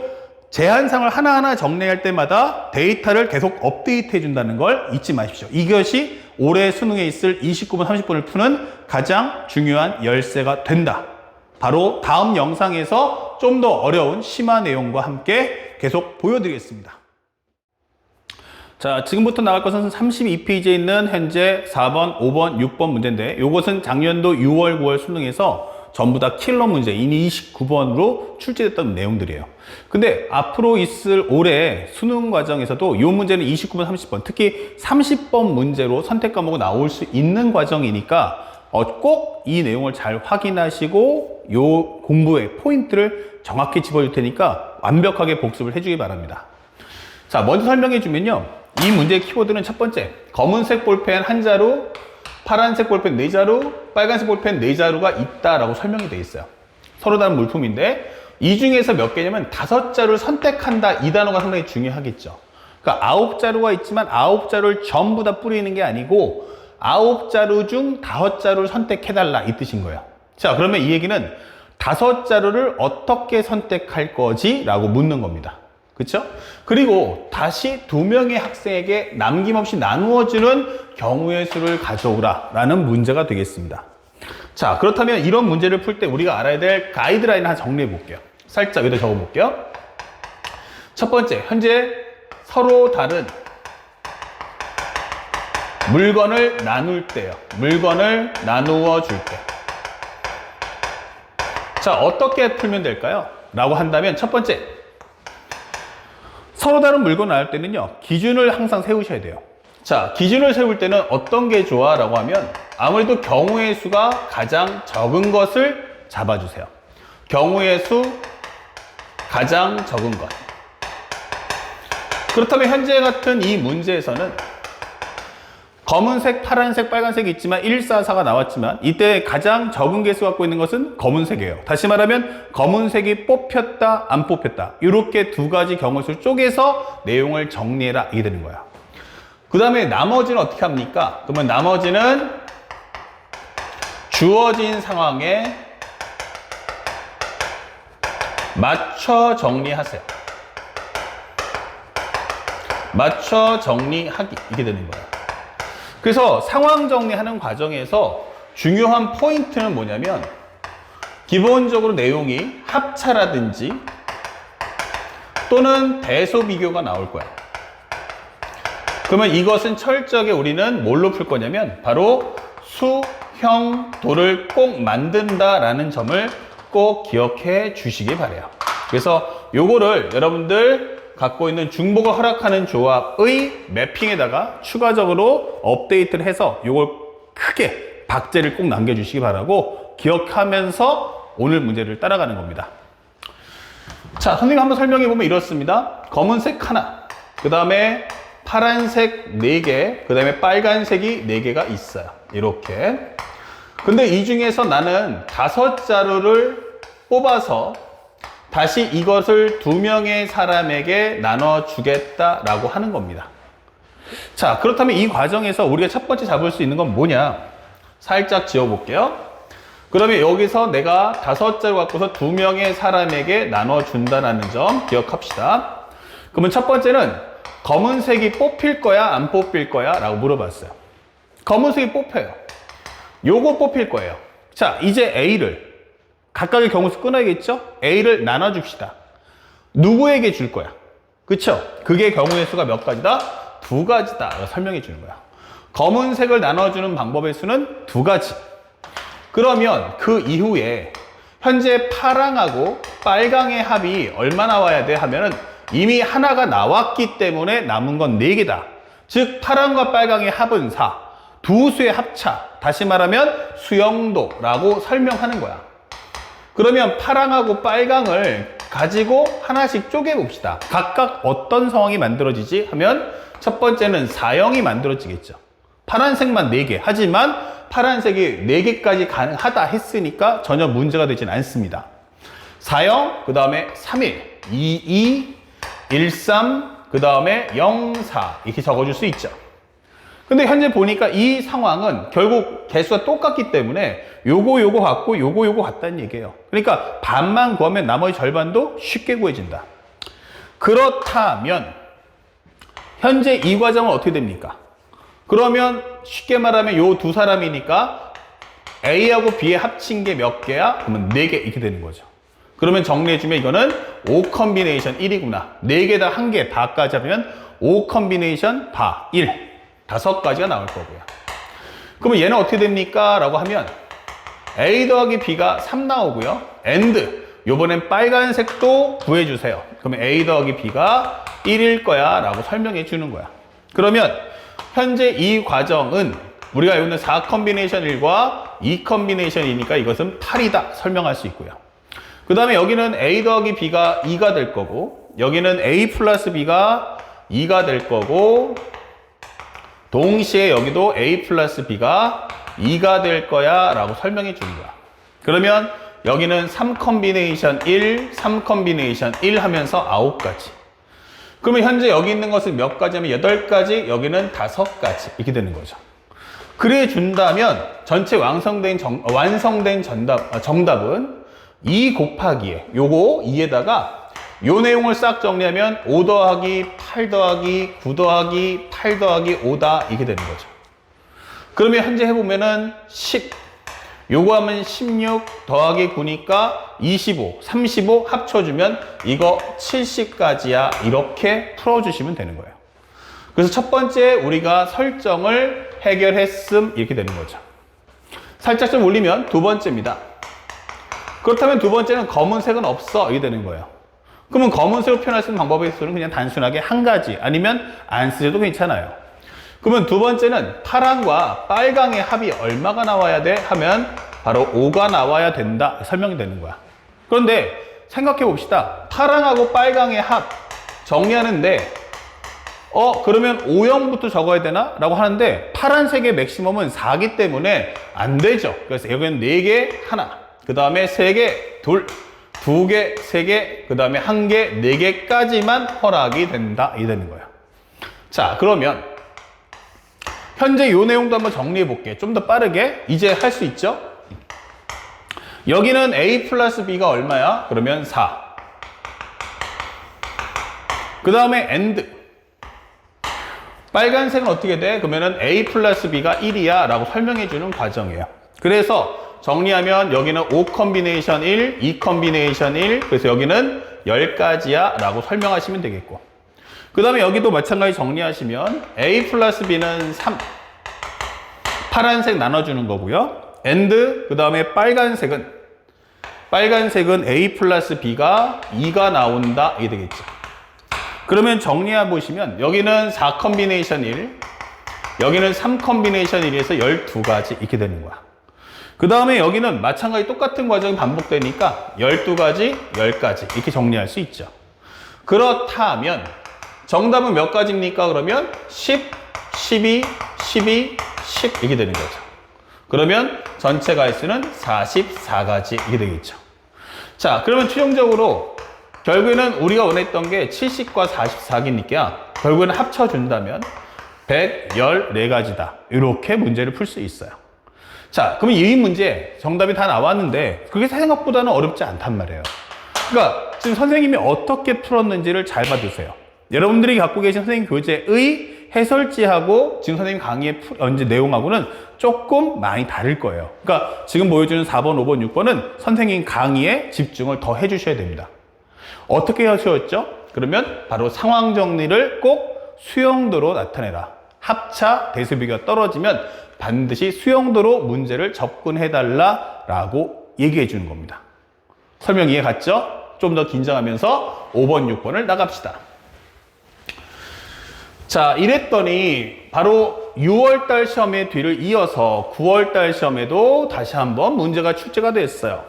제한상을 하나하나 정리할 때마다 데이터를 계속 업데이트 해준다는 걸 잊지 마십시오. 이것이 올해 수능에 있을 29번, 30번을 푸는 가장 중요한 열쇠가 된다. 바로 다음 영상에서 좀 더 어려운 심화 내용과 함께 계속 보여드리겠습니다. 자, 지금부터 나갈 것은 32페이지에 있는 현재 4번, 5번, 6번 문제인데 이것은 작년도 6월, 9월 수능에서 전부 다 킬러 문제인 29번으로 출제됐던 내용들이에요. 근데 앞으로 있을 올해 수능 과정에서도 이 문제는 29번, 30번, 특히 30번 문제로 선택 과목이 나올 수 있는 과정이니까 꼭 이 내용을 잘 확인하시고 이 공부의 포인트를 정확히 집어줄 테니까 완벽하게 복습을 해주기 바랍니다. 자, 먼저 설명해 주면요. 이 문제의 키워드는 첫 번째, 검은색 볼펜 한 자루, 파란색 볼펜 4자루, 빨간색 볼펜 4자루가 있다라고 설명이 되어 있어요. 서로 다른 물품인데 이 중에서 몇 개냐면 5자루를 선택한다, 이 단어가 상당히 중요하겠죠. 그러니까 9자루가 있지만 9자루를 전부 다 뿌리는 게 아니고 9자루 중 5자루를 선택해달라 이 뜻인 거예요. 자, 그러면 이 얘기는 5자루를 어떻게 선택할 거지? 라고 묻는 겁니다. 그렇죠? 그리고 다시 2명의 학생에게 남김없이 나누어주는 경우의 수를 가져오라 라는 문제가 되겠습니다. 자, 그렇다면 이런 문제를 풀 때 우리가 알아야 될 가이드라인을 하나 정리해 볼게요. 살짝 여기다 적어 볼게요. 첫 번째, 현재 서로 다른 물건을 나눌 때요. 물건을 나누어 줄 때. 자, 어떻게 풀면 될까요? 라고 한다면 첫 번째, 서로 다른 물건을 나눌 때는요, 기준을 항상 세우셔야 돼요. 자, 기준을 세울 때는 어떤 게 좋아? 라고 하면 아무래도 경우의 수가 가장 적은 것을 잡아주세요. 경우의 수 가장 적은 것. 그렇다면 현재 같은 이 문제에서는 검은색, 파란색, 빨간색이 있지만 114가 나왔지만 이때 가장 적은 개수 갖고 있는 것은 검은색이에요. 다시 말하면 검은색이 뽑혔다, 안 뽑혔다. 이렇게 두 가지 경우수를 쪼개서 내용을 정리해라. 이게 되는 거야. 그 다음에 나머지는 어떻게 합니까? 그러면 나머지는 주어진 상황에 맞춰 정리하세요. 맞춰 정리하기. 이게 되는 거야. 그래서 상황 정리하는 과정에서 중요한 포인트는 뭐냐면 기본적으로 내용이 합차라든지 또는 대소 비교가 나올 거야. 그러면 이것은 철저하게 우리는 뭘로 풀 거냐면 바로 수, 형, 도를 꼭 만든다라는 점을 꼭 기억해 주시기 바래요. 그래서 요거를 여러분들 갖고 있는 중복을 허락하는 조합의 매핑에다가 추가적으로 업데이트를 해서 이걸 크게 박제를 꼭 남겨주시기 바라고 기억하면서 오늘 문제를 따라가는 겁니다. 자, 선생님 한번 설명해 보면 이렇습니다. 검은색 하나, 그 다음에 파란색 4개, 그 다음에 빨간색이 4개가 있어요. 이렇게. 근데 이 중에서 나는 5자루를 뽑아서 다시 이것을 2명의 사람에게 나눠주겠다라고 하는 겁니다. 자, 그렇다면 이 과정에서 우리가 첫 번째 잡을 수 있는 건 뭐냐? 살짝 지워볼게요. 그러면 여기서 내가 5자루 갖고서 2명의 사람에게 나눠준다는 점 기억합시다. 그러면 첫 번째는 검은색이 뽑힐 거야, 안 뽑힐 거야? 라고 물어봤어요. 검은색이 뽑혀요. 요거 뽑힐 거예요. 자, 이제 A를 각각의 경우수 끊어야겠죠? A를 나눠줍시다. 누구에게 줄 거야? 그쵸? 그게 경우의 수가 몇 가지다? 2가지다. 설명해 주는 거야. 검은색을 나눠주는 방법의 수는 2가지. 그러면 그 이후에 현재 파랑하고 빨강의 합이 얼마 나와야 돼? 하면은 이미 하나가 나왔기 때문에 남은 건 4개다. 즉 파랑과 빨강의 합은 4. 두 수의 합차. 다시 말하면 수영도라고 설명하는 거야. 그러면 파랑하고 빨강을 가지고 하나씩 쪼개봅시다. 각각 어떤 상황이 만들어지지? 하면 첫 번째는 4형이 만들어지겠죠. 파란색만 4개. 하지만 파란색이 4개까지 가능하다 했으니까 전혀 문제가 되진 않습니다. 40, 그 다음에 31, 22, 13, 그 다음에 04 이렇게 적어줄 수 있죠. 근데 현재 보니까 이 상황은 결국 개수가 똑같기 때문에 요거 같고 요거 같다는 얘기예요. 그러니까 반만 구하면 나머지 절반도 쉽게 구해진다. 그렇다면 현재 이 과정은 어떻게 됩니까? 그러면 쉽게 말하면 요 두 사람이니까 A하고 B의 합친 게 몇 개야? 그러면 4개 이렇게 되는 거죠. 그러면 정리해주면 이거는 5 컨비네이션 1이구나. 4개 다 1개 바까지 하면 5 컨비네이션 바 1. 5가지가 나올 거고요. 그러면 얘는 어떻게 됩니까? 라고 하면 A 더하기 B가 3 나오고요. AND 요번엔 빨간색도 구해주세요. 그러면 A 더하기 B가 1일 거야 라고 설명해 주는 거야. 그러면 현재 이 과정은 우리가 여기는 4 컨비네이션 1과 2 컨비네이션 2니까 이것은 8이다 설명할 수 있고요. 그 다음에 여기는 A 더하기 B가 2가 될 거고 여기는 A 플러스 B가 2가 될 거고 동시에 여기도 A 플러스 B가 2가 될 거야 라고 설명해 주는 거야. 그러면 여기는 3 컨비네이션 1, 3 컨비네이션 1 하면서 9가지. 그러면 현재 여기 있는 것은 몇 가지 하면 8가지, 여기는 5가지 이렇게 되는 거죠. 그래 준다면 전체 완성된 정답은 2 곱하기에 요거 2에다가 요 내용을 싹 정리하면 5 더하기 8 더하기 9 더하기 8 더하기 5다 이게 되는 거죠. 그러면 현재 해보면은 10 요거 하면 16 더하기 9니까 25 35 합쳐주면 이거 70까지야 이렇게 풀어주시면 되는 거예요. 그래서 첫 번째 우리가 설정을 해결했음 이렇게 되는 거죠. 살짝 좀 올리면 두 번째입니다. 그렇다면 두 번째는 검은색은 없어 이게 되는 거예요. 그러면 검은색으로 표현할 수 있는 방법의 수는 그냥 단순하게 한 가지 아니면 안 쓰셔도 괜찮아요. 그러면 두 번째는 파랑과 빨강의 합이 얼마가 나와야 돼? 하면 바로 5가 나와야 된다 설명이 되는 거야. 그런데 생각해 봅시다. 파랑하고 빨강의 합 정리하는데 그러면 5형부터 적어야 되나? 라고 하는데 파란색의 맥시멈은 4기 때문에 안 되죠. 그래서 여기는 4개 하나, 그 다음에 3개 둘, 2개, 3개, 그 다음에 1개, 4개까지만 허락이 된다. 이 되는 거예요. 자, 그러면 현재 이 내용도 한번 정리해 볼게요. 좀 더 빠르게 이제 할 수 있죠? 여기는 A 플러스 B가 얼마야? 그러면 4. 그 다음에 AND. 빨간색은 어떻게 돼? 그러면은 A 플러스 B가 1이야 라고 설명해 주는 과정이에요. 그래서 정리하면 여기는 5 컨비네이션 1, 2 컨비네이션 1, 그래서 여기는 10가지야 라고 설명하시면 되겠고, 그 다음에 여기도 마찬가지 정리하시면 A 플러스 B는 3, 파란색 나눠주는 거고요. AND 그 다음에 빨간색은 A 플러스 B가 2가 나온다 이게 되겠죠. 그러면 정리해 보시면 여기는 4 컨비네이션 1, 여기는 3 컨비네이션 1에서 12가지 이렇게 되는 거야. 그 다음에 여기는 마찬가지 똑같은 과정이 반복되니까 12가지, 10가지 이렇게 정리할 수 있죠. 그렇다면 정답은 몇 가지입니까? 그러면 10, 12, 12, 10 이렇게 되는 거죠. 그러면 전체 가지수는 44가지 이렇게 되겠죠. 자, 그러면 최종적으로 결국에는 우리가 원했던 게 70과 44기니까 결국에는 합쳐준다면 114가지다. 이렇게 문제를 풀 수 있어요. 자, 그러면 이 문제 정답이 다 나왔는데 그게 생각보다는 어렵지 않단 말이에요. 그러니까 지금 선생님이 어떻게 풀었는지를 잘 봐주세요. 여러분들이 갖고 계신 선생님 교재의 해설지하고 지금 선생님 강의의 내용하고는 조금 많이 다를 거예요. 그러니까 지금 보여주는 4번, 5번, 6번은 선생님 강의에 집중을 더 해주셔야 됩니다. 어떻게 하셨죠? 그러면 바로 상황 정리를 꼭 수용도로 나타내라. 합차 대수비가 떨어지면 반드시 수용도로 문제를 접근해달라 라고 얘기해 주는 겁니다. 설명 이해 갔죠? 좀 더 긴장하면서 5번, 6번을 나갑시다. 자, 이랬더니 바로 6월달 시험의 뒤를 이어서 9월달 시험에도 다시 한번 문제가 출제가 됐어요.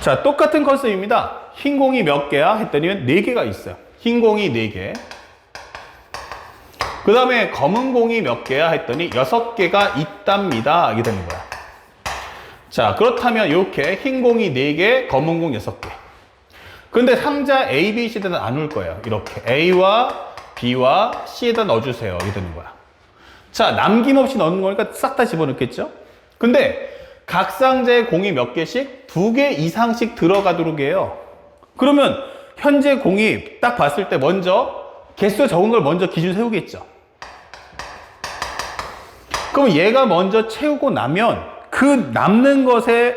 자, 똑같은 컨셉입니다. 흰 공이 몇 개야? 했더니 4개가 있어요. 흰 공이 4개. 그 다음에 검은 공이 몇 개야 했더니 6개가 있답니다. 이게 되는 거야. 자, 그렇다면 이렇게 흰 공이 4개, 검은 공 6개. 근데 상자 A, B, C에다 나눌 거예요. 이렇게 A와 B와 C에다 넣어주세요. 이게 되는 거야. 자, 남김없이 넣는 거니까 싹 다 집어넣겠죠? 근데 각 상자에 공이 몇 개씩? 2개 이상씩 들어가도록 해요. 그러면 현재 공이 딱 봤을 때 먼저 개수가 적은 걸 먼저 기준 세우겠죠. 그럼 얘가 먼저 채우고 나면 그 남는 것의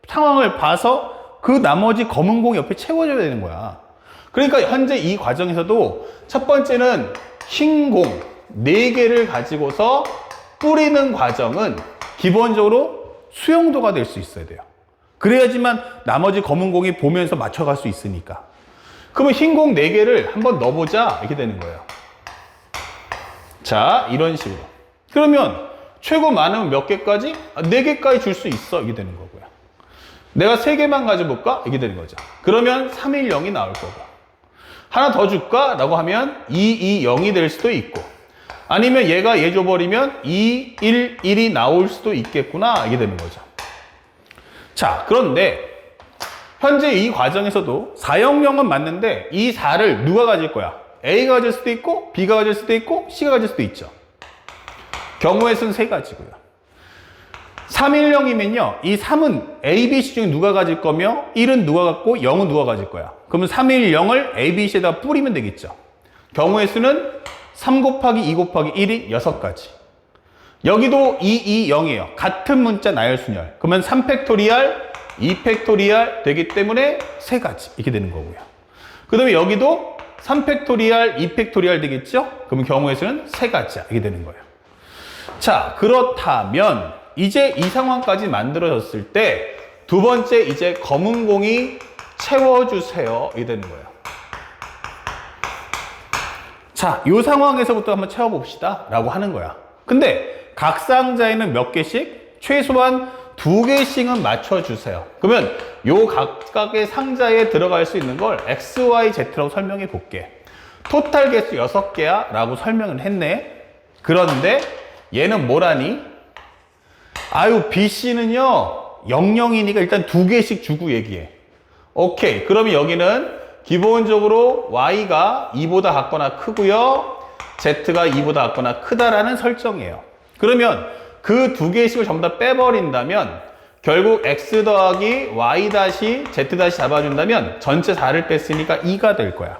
상황을 봐서 그 나머지 검은 공 옆에 채워줘야 되는 거야. 그러니까 현재 이 과정에서도 첫 번째는 흰 공 4개를 가지고서 뿌리는 과정은 기본적으로 수용도가 될 수 있어야 돼요. 그래야지만 나머지 검은 공이 보면서 맞춰갈 수 있으니까. 그러면 흰 공 4개를 한번 넣어보자. 이렇게 되는 거예요. 자, 이런 식으로. 그러면 최고 많으면 몇 개까지? 4개까지 줄 수 있어. 이게 되는 거고요. 내가 3개만 가져볼까? 이게 되는 거죠. 그러면 3, 1, 0이 나올 거고. 하나 더 줄까? 라고 하면 2, 2, 0이 될 수도 있고. 아니면 얘가 얘 줘버리면 2, 1, 1이 나올 수도 있겠구나. 이게 되는 거죠. 자, 그런데 현재 이 과정에서도 4, 0, 0은 맞는데 이 4를 누가 가질 거야? A가 가질 수도 있고 B가 가질 수도 있고 C가 가질 수도 있죠. 경우의 수는 3가지고요. 3, 1, 0이면요. 이 3은 A, B, C 중에 누가 가질 거며 1은 누가 갖고 0은 누가 가질 거야. 그러면 3, 1, 0을 A, B, C에다 뿌리면 되겠죠. 경우의 수는 3 곱하기 2 곱하기 1이 6가지. 여기도 2, 2, 0이에요. 같은 문자 나열순열. 그러면 3팩토리얼, 2팩토리얼 되기 때문에 3가지. 이렇게 되는 거고요. 그 다음에 여기도 3팩토리얼, 2팩토리얼 되겠죠? 그러면 경우의 수는 3가지야. 이렇게 되는 거예요. 자, 그렇다면 이제 이 상황까지 만들어졌을 때 두 번째 이제 검은 공이 채워주세요. 이렇게 되는 거예요. 자, 이 상황에서부터 한번 채워봅시다. 라고 하는 거야. 근데 각 상자에는 몇 개씩? 최소한 2개씩은 맞춰주세요. 그러면 요 각각의 상자에 들어갈 수 있는 걸 X, Y, Z라고 설명해 볼게. 토탈 개수 6개야 라고 설명을 했네. 그런데 얘는 뭐라니? 아유, BC는요 00이니까 일단 2개씩 주고 얘기해. 오케이. 그러면 여기는 기본적으로 Y가 2보다 같거나 크고요, Z가 2보다 같거나 크다라는 설정이에요. 그러면 그 2개씩을 전부 다 빼버린다면 결국 X 더하기 Y 다시 Z 다시 잡아준다면 전체 4를 뺐으니까 2가 될 거야.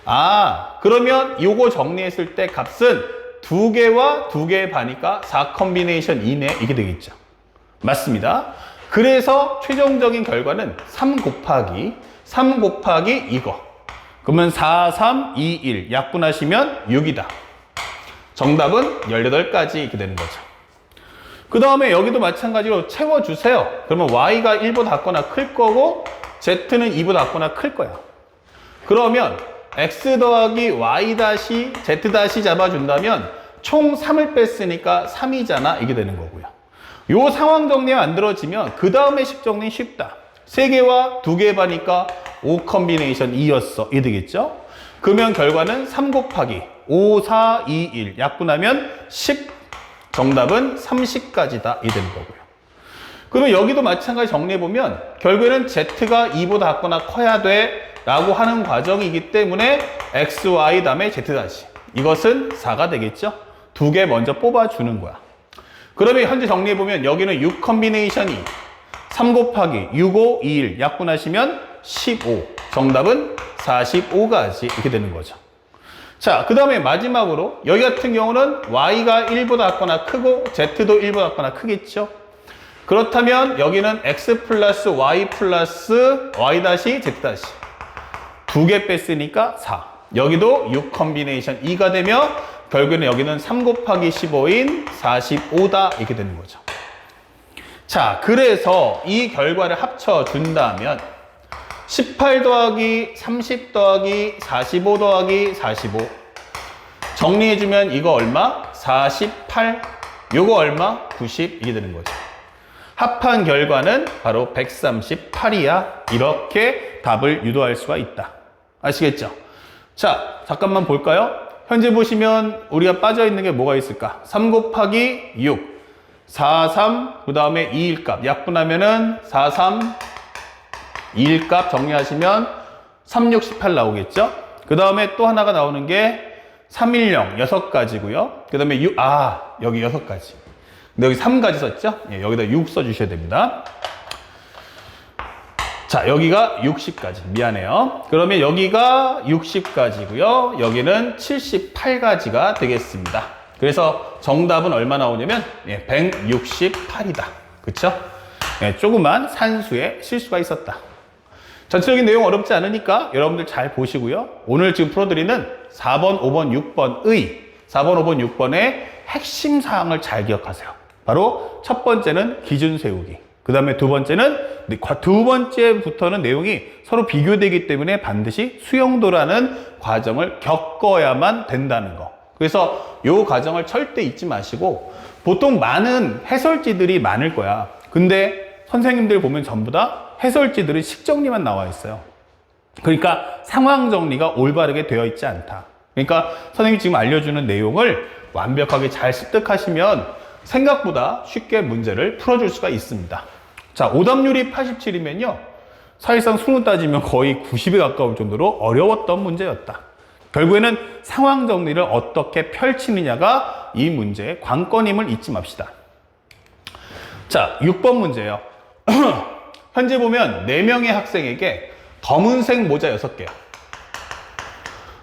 아, 그러면 요거 정리했을 때 값은 2개와 2개의 반이니까 4 컨비네이션 2네. 이게 되겠죠. 맞습니다. 그래서 최종적인 결과는 3 곱하기 이거. 그러면 4, 3, 2, 1 약분하시면 6이다. 정답은 18가지 이렇게 되는 거죠. 그 다음에 여기도 마찬가지로 채워주세요. 그러면 Y가 1보다 같거나 클 거고 Z는 2보다 같거나 클 거야. 그러면 X 더하기 Y 다시 Z 다시 잡아준다면 총 3을 뺐으니까 3이잖아. 이게 되는 거고요. 요 상황 정리가 만들어지면 그 다음에 식 정리 쉽다. 3개와 2개 반이니까 5 컨비네이션 2였어. 이게 되겠죠? 그러면 결과는 3 곱하기 5, 4, 2, 1 약분하면 10. 정답은 30까지다. 이게 되는 거고요. 그러면 여기도 마찬가지 정리해보면 결국에는 Z가 2보다 같거나 커야 돼 라고 하는 과정이기 때문에 X, Y 다음에 Z 다시. 이것은 4가 되겠죠? 2개 먼저 뽑아주는 거야. 그러면 현재 정리해보면 여기는 6 컨비네이션 2. 3 곱하기 6, 5, 2, 1 약분하시면 15. 정답은 45가지 이렇게 되는 거죠. 자, 그 다음에 마지막으로 여기 같은 경우는 Y가 1보다 같거나 크고 Z도 1보다 같거나 크겠죠. 그렇다면 여기는 X 플러스 Y 플러스 Y 다시 Z 다시 2개 뺐으니까 4. 여기도 6 컨비네이션 2가 되며 결국에는 여기는 3 곱하기 15인 45다 이렇게 되는 거죠. 자, 그래서 이 결과를 합쳐준다면 18 더하기 30 더하기 45 더하기 45 정리해주면 이거 얼마? 48. 요거 얼마? 90. 이게 되는 거죠. 합한 결과는 바로 138이야. 이렇게 답을 유도할 수가 있다. 아시겠죠? 자, 잠깐만 볼까요? 현재 보시면 우리가 빠져 있는 게 뭐가 있을까? 3 곱하기 6, 4, 3, 그 다음에 2일값. 약분하면은 4, 3, 2일값 정리하시면 3, 6, 18 나오겠죠? 그 다음에 또 하나가 나오는 게 3, 1, 0, 6가지고요. 그 다음에 6, 여기 6가지. 근데 여기 3가지 썼죠? 예, 여기다 6 써주셔야 됩니다. 자, 여기가 60까지. 미안해요. 그러면 여기가 60까지고요. 여기는 78가지가 되겠습니다. 그래서 정답은 얼마 나오냐면 168이다. 그쵸? 조그만 산수에 실수가 있었다. 전체적인 내용 어렵지 않으니까 여러분들 잘 보시고요. 오늘 지금 풀어드리는 4번, 5번, 6번의 4번, 5번, 6번의 핵심 사항을 잘 기억하세요. 바로 첫 번째는 기준 세우기. 그 다음에 두 번째부터는 내용이 서로 비교되기 때문에 반드시 수용도라는 과정을 겪어야만 된다는 거. 그래서 이 과정을 절대 잊지 마시고, 보통 많은 해설지들이 많을 거야. 근데 선생님들 보면 전부 다 해설지들은 식정리만 나와 있어요. 그러니까 상황 정리가 올바르게 되어 있지 않다. 그러니까 선생님이 지금 알려주는 내용을 완벽하게 잘 습득하시면 생각보다 쉽게 문제를 풀어줄 수가 있습니다. 자, 오답률이 87이면요. 사실상 수능 따지면 거의 90에 가까울 정도로 어려웠던 문제였다. 결국에는 상황 정리를 어떻게 펼치느냐가 이 문제의 관건임을 잊지 맙시다. 자, 6번 문제예요. 현재 보면 4명의 학생에게 검은색 모자 6개,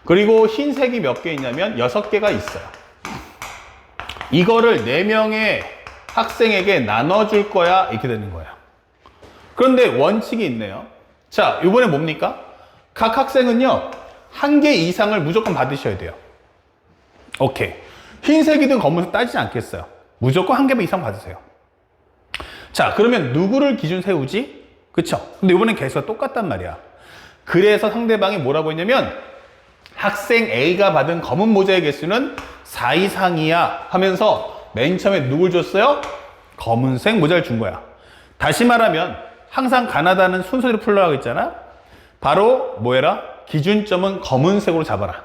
그리고 흰색이 몇 개 있냐면 6개가 있어요. 이거를 4명의 학생에게 나눠줄 거야, 이렇게 되는 거예요. 그런데 원칙이 있네요. 자, 이번에 뭡니까? 각 학생은요, 1개 이상을 무조건 받으셔야 돼요. 오케이. 흰색이든 검은색 따지지 않겠어요. 무조건 1개 이상 받으세요. 자, 그러면 누구를 기준 세우지? 그쵸? 근데 이번엔 개수가 똑같단 말이야. 그래서 상대방이 뭐라고 했냐면, 학생 A가 받은 검은 모자의 개수는 4 이상이야 하면서 맨 처음에 누굴 줬어요? 검은색 모자를 준 거야. 다시 말하면 항상 가나다는 순서대로 풀려고 했잖아. 바로 뭐 해라? 기준점은 검은색으로 잡아라.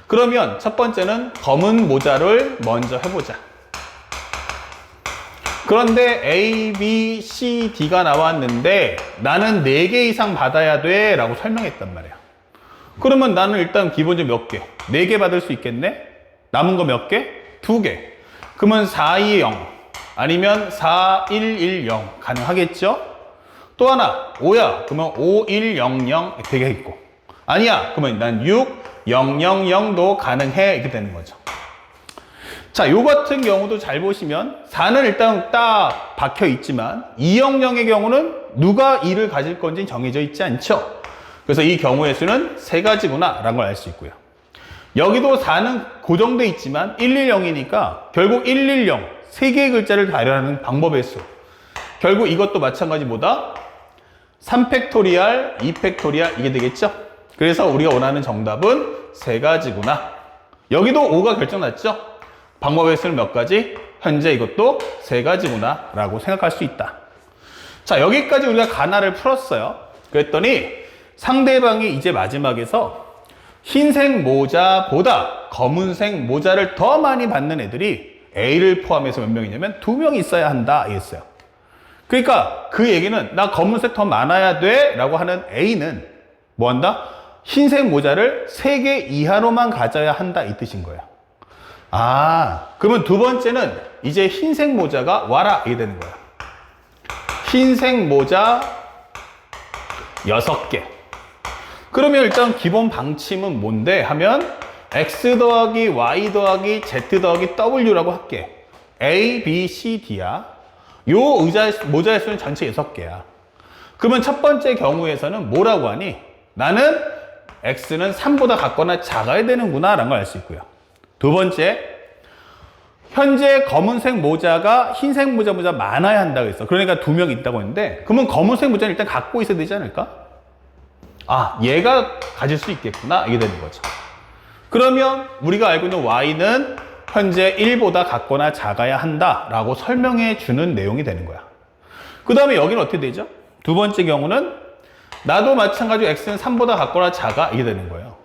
그러면 첫 번째는 검은 모자를 먼저 해보자. 그런데 A, B, C, D가 나왔는데 나는 4개 이상 받아야 돼 라고 설명했단 말이야. 그러면 나는 일단 기본적으로 몇 개? 4개 받을 수 있겠네? 남은 거 몇 개? 2개. 그러면 4, 2, 0 아니면 4, 1, 1, 0 가능하겠죠? 또 하나 5야. 그러면 5, 1, 0, 0 되겠고, 아니야. 그러면 난 6, 0, 0, 0도 가능해. 이렇게 되는 거죠. 자, 요 같은 경우도 잘 보시면 4는 일단 딱 박혀 있지만 2, 0, 0의 경우는 누가 2를 가질 건지 정해져 있지 않죠. 그래서 이 경우의 수는 3가지구나 라는 걸 알 수 있고요. 여기도 4는 고정돼 있지만 1, 1, 0이니까 결국 1, 1, 0 3개의 글자를 발현하는 방법의 수. 결국 이것도 마찬가지 뭐다? 3팩토리얼, 2팩토리얼 이게 되겠죠? 그래서 우리가 원하는 정답은 3가지구나. 여기도 5가 결정났죠? 방법의 수는 몇 가지? 현재 이것도 3가지구나 라고 생각할 수 있다. 자, 여기까지 우리가 가나를 풀었어요. 그랬더니 상대방이 이제 마지막에서 흰색 모자보다 검은색 모자를 더 많이 받는 애들이 A를 포함해서 몇 명이냐면 2명이 있어야 한다 이랬어요. 그러니까 그 얘기는 나 검은색 더 많아야 돼 라고 하는 A는 뭐 한다? 흰색 모자를 3개 이하로만 가져야 한다 이 뜻인 거예요. 그러면 두 번째는 이제 흰색 모자가 와라 이게 되는 거예요. 흰색 모자 6개. 그러면 일단 기본 방침은 뭔데 하면 X 더하기 Y 더하기 Z 더하기 W라고 할게. A, B, C, D야. 요 모자의 수는 전체 6개야. 그러면 첫 번째 경우에서는 뭐라고 하니? 나는 X는 3보다 같거나 작아야 되는구나 라는 걸 알 수 있고요. 두 번째, 현재 검은색 모자가 흰색 모자보다 많아야 한다고 했어. 그러니까 2명 있다고 했는데, 그러면 검은색 모자는 일단 갖고 있어야 되지 않을까? 얘가 가질 수 있겠구나 이게 되는 거죠. 그러면 우리가 알고 있는 Y는 현재 1보다 같거나 작아야 한다라고 설명해 주는 내용이 되는 거야. 그 다음에 여기는 어떻게 되죠? 두 번째 경우는 나도 마찬가지로 X는 3보다 같거나 작아 이게 되는 거예요.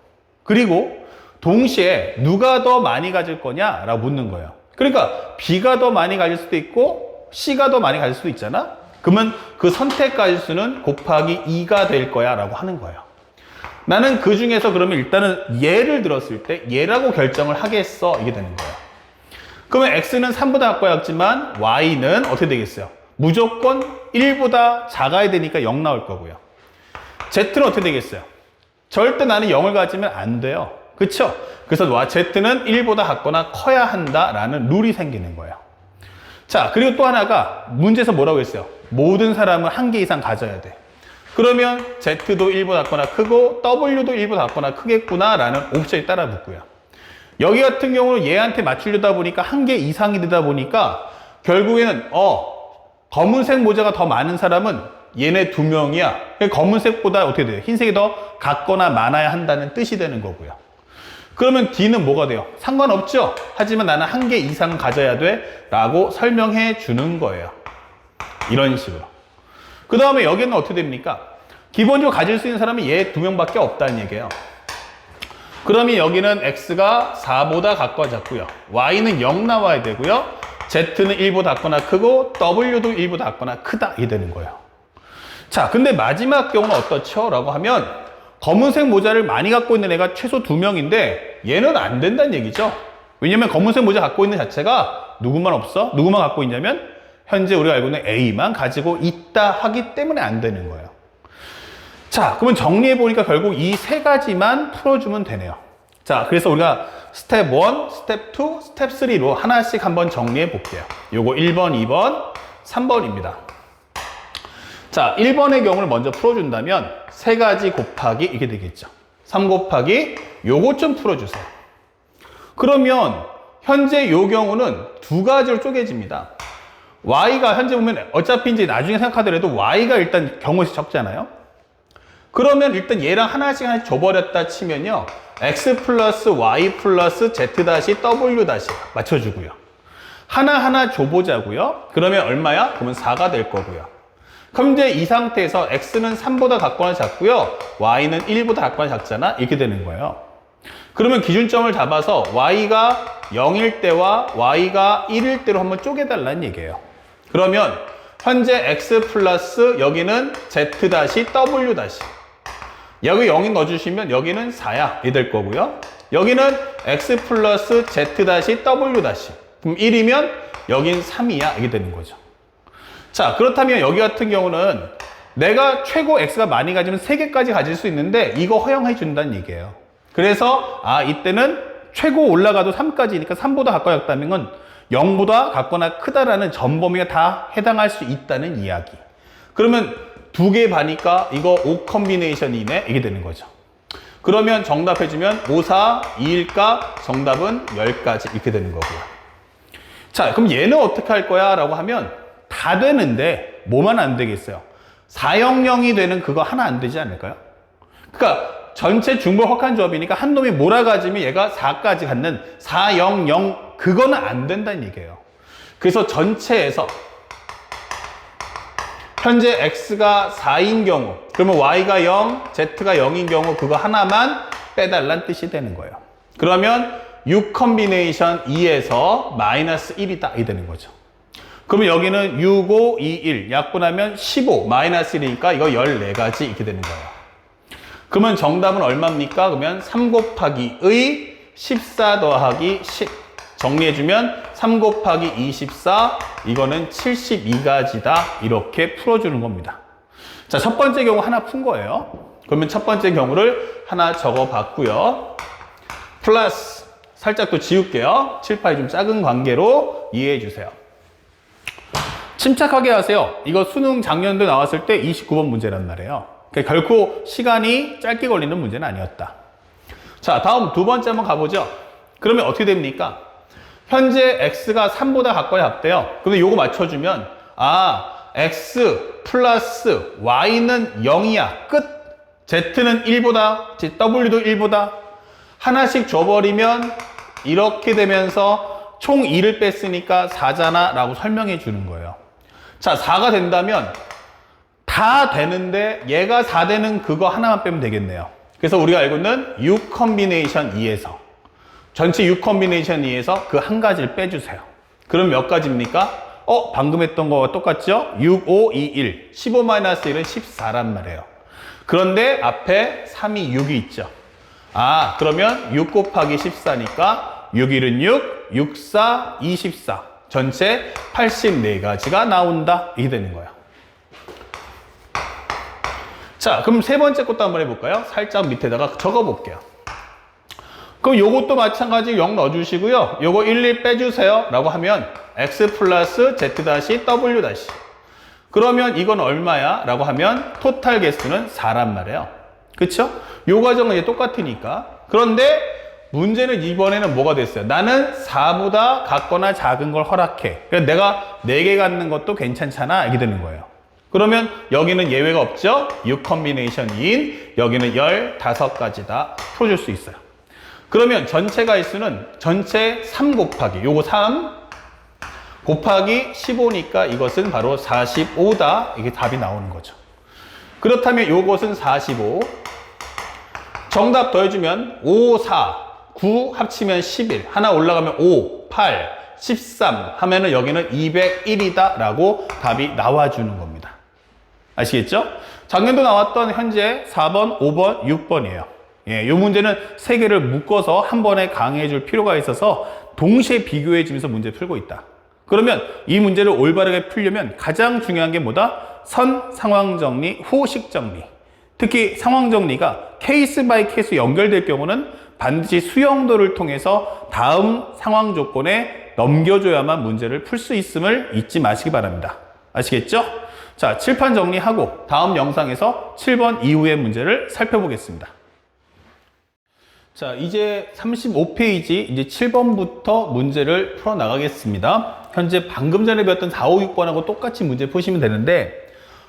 그리고 동시에 누가 더 많이 가질 거냐라고 묻는 거예요. 그러니까 B가 더 많이 가질 수도 있고 C가 더 많이 가질 수도 있잖아. 그러면 그 선택 가질수는 곱하기 2가 될 거야 라고 하는 거예요. 나는 그 중에서 그러면 일단은 얘를 들었을 때 얘라고 결정을 하겠어, 이게 되는 거예요. 그러면 X는 3보다 작고야 작지만 Y는 어떻게 되겠어요? 무조건 1보다 작아야 되니까 0 나올 거고요. Z는 어떻게 되겠어요? 절대 나는 0을 가지면 안 돼요. 그쵸? 그래서 Z는 1보다 작거나 커야 한다라는 룰이 생기는 거예요. 자, 그리고 또 하나가 문제에서 뭐라고 했어요? 모든 사람은 한 개 이상 가져야 돼. 그러면 Z도 1보다 작거나 크고 W도 1보다 작거나 크겠구나 라는 옵션이 따라 붙고요. 여기 같은 경우는 얘한테 맞추려다 보니까 한 개 이상이 되다 보니까 결국에는 검은색 모자가 더 많은 사람은 얘네 2명이야. 검은색보다 어떻게 돼요? 흰색이 더 같거나 많아야 한다는 뜻이 되는 거고요. 그러면 D는 뭐가 돼요? 상관없죠? 하지만 나는 한 개 이상 가져야 돼 라고 설명해 주는 거예요. 이런 식으로. 그 다음에 여기는 어떻게 됩니까? 기본적으로 가질 수 있는 사람이 얘 2명밖에 없다는 얘기예요. 그러면 여기는 X가 4보다 같거나 작고요. Y는 0 나와야 되고요. Z는 1보다 작거나 크고 W도 1보다 작거나 크다 이 되는 거예요. 자, 근데 마지막 경우는 어떻죠? 라고 하면 검은색 모자를 많이 갖고 있는 애가 최소 2명인데 얘는 안 된다는 얘기죠. 왜냐면 검은색 모자 갖고 있는 자체가 누구만 없어? 누구만 갖고 있냐면 현재 우리가 알고 있는 A만 가지고 있다 하기 때문에 안 되는 거예요. 자, 그러면 정리해보니까 결국 이 세 가지만 풀어주면 되네요. 자, 그래서 우리가 스텝 1, 스텝 2, 스텝 3로 하나씩 한번 정리해 볼게요. 요거 1번, 2번, 3번입니다. 자, 1번의 경우를 먼저 풀어준다면 세 가지 곱하기 이게 되겠죠. 3 곱하기 요거 좀 풀어주세요. 그러면 현재 요 경우는 두 가지로 쪼개집니다. Y가 현재 보면 어차피 이제 나중에 생각하더라도 Y가 일단 경우에서 적잖아요. 그러면 일단 얘랑 하나씩 줘버렸다 치면요. X 플러스 Y 플러스 Z 다시 W 다시 맞춰주고요. 하나하나 줘보자고요. 그러면 얼마야? 그러면 4가 될 거고요. 그럼 이제 이 상태에서 X는 3보다 작거나 작고요. Y는 1보다 작거나 작잖아. 이렇게 되는 거예요. 그러면 기준점을 잡아서 Y가 0일 때와 Y가 1일 때로 한번 쪼개달라는 얘기예요. 그러면 현재 X 플러스 여기는 Z 다시 W 다시 여기 0이 넣어주시면 여기는 4야 이 될 거고요. 여기는 X 플러스 Z 다시 W 다시 그럼 1이면 여긴 3이야 이게 되는 거죠. 자, 그렇다면 여기 같은 경우는 내가 최고 X가 많이 가지면 3개까지 가질 수 있는데 이거 허용해 준다는 얘기예요. 그래서 이때는 최고 올라가도 3까지니까 3보다 가까이 갔다는 건 0보다 같거나 크다라는 전 범위가 다 해당할 수 있다는 이야기. 그러면 2개 봐니까 이거 5 컴비네이션이네 이게 되는 거죠. 그러면 정답해주면 5, 4, 2일까 정답은 10가지 이렇게 되는 거고요. 자, 그럼 얘는 어떻게 할 거야? 라고 하면 다 되는데 뭐만 안 되겠어요? 400이 되는 그거 하나 안 되지 않을까요? 그러니까 전체 중복 확한 조합이니까 한 놈이 몰아가지면 얘가 4까지 갖는 400 그거는 안 된다는 얘기예요. 그래서 전체에서 현재 X가 4인 경우 그러면 Y가 0, Z가 0인 경우 그거 하나만 빼달라는 뜻이 되는 거예요. 그러면 6 컴비네이션 2에서 마이너스 1이다 이 되는 거죠. 그러면 여기는 6, 5, 2, 1 약분하면 15 마이너스 1이니까 이거 14가지 이렇게 되는 거예요. 그러면 정답은 얼마입니까? 그러면 3 곱하기의 14 더하기 10 정리해주면 3 곱하기 24 이거는 72가지다 이렇게 풀어주는 겁니다. 자, 첫 번째 경우 하나 푼 거예요. 그러면 첫 번째 경우를 하나 적어봤고요. 플러스 살짝 또 지울게요. 7, 8이 좀 작은 관계로 이해해주세요. 침착하게 하세요. 이거 수능 작년도 나왔을 때 29번 문제란 말이에요. 그러니까 결코 시간이 짧게 걸리는 문제는 아니었다. 자, 다음 두 번째 한번 가보죠. 그러면 어떻게 됩니까? 현재 X가 3보다 가까이 갔대요. 근데 요거 맞춰주면 X 플러스 Y는 0이야. 끝. Z는 1보다, W도 1보다 하나씩 줘버리면 이렇게 되면서 총 2를 뺐으니까 4잖아 라고 설명해 주는 거예요. 자, 4가 된다면 다 되는데 얘가 4 되는 그거 하나만 빼면 되겠네요. 그래서 우리가 알고 있는 6 컴비네이션 2에서 전체 6 컨비네이션 2에서 그 한 가지를 빼주세요. 그럼 몇 가지입니까? 방금 했던 거와 똑같죠? 6, 5, 2, 1. 15-1은 14란 말이에요. 그런데 앞에 3, 2, 6이 있죠. 그러면 6 곱하기 14니까 6, 1은 6, 6, 4, 24. 전체 84가지가 나온다. 이게 되는 거예요. 자, 그럼 세 번째 것도 한번 해볼까요? 살짝 밑에다가 적어볼게요. 그럼 요것도 마찬가지 0 넣어주시고요. 요거 1, 1 빼주세요. 라고 하면 x 플러스 z 다시 w 다시. 그러면 이건 얼마야? 라고 하면 토탈 개수는 4란 말이에요. 그쵸? 요 과정은 이제 똑같으니까. 그런데 문제는 이번에는 뭐가 됐어요? 나는 4보다 같거나 작은 걸 허락해. 그래서 내가 4개 갖는 것도 괜찮잖아. 이게 되는 거예요. 그러면 여기는 예외가 없죠? 6 컨비네이션인 여기는 15가지다 풀어줄 수 있어요. 그러면 전체 가위수는 전체 3 곱하기 요거 3 곱하기 15니까 이것은 바로 45다. 이게 답이 나오는 거죠. 그렇다면 요것은 45. 정답 더해주면 5, 4, 9 합치면 11. 하나 올라가면 5, 8, 13 하면은 여기는 201이다 라고 답이 나와주는 겁니다. 아시겠죠? 작년도 나왔던 현재 4번, 5번, 6번이에요. 이 문제는 3개를 묶어서 한 번에 강의해 줄 필요가 있어서 동시에 비교해 주면서 문제 풀고 있다. 그러면 이 문제를 올바르게 풀려면 가장 중요한 게 뭐다? 선, 상황 정리, 후식 정리. 특히 상황 정리가 케이스 바이 케이스 연결될 경우는 반드시 수용도를 통해서 다음 상황 조건에 넘겨줘야만 문제를 풀 수 있음을 잊지 마시기 바랍니다. 아시겠죠? 자, 칠판 정리하고 다음 영상에서 7번 이후의 문제를 살펴보겠습니다. 자, 이제 35페이지 이제 7번부터 문제를 풀어 나가겠습니다. 현재 방금 전에 배웠던 4, 5, 6번하고 똑같이 문제 푸시면 되는데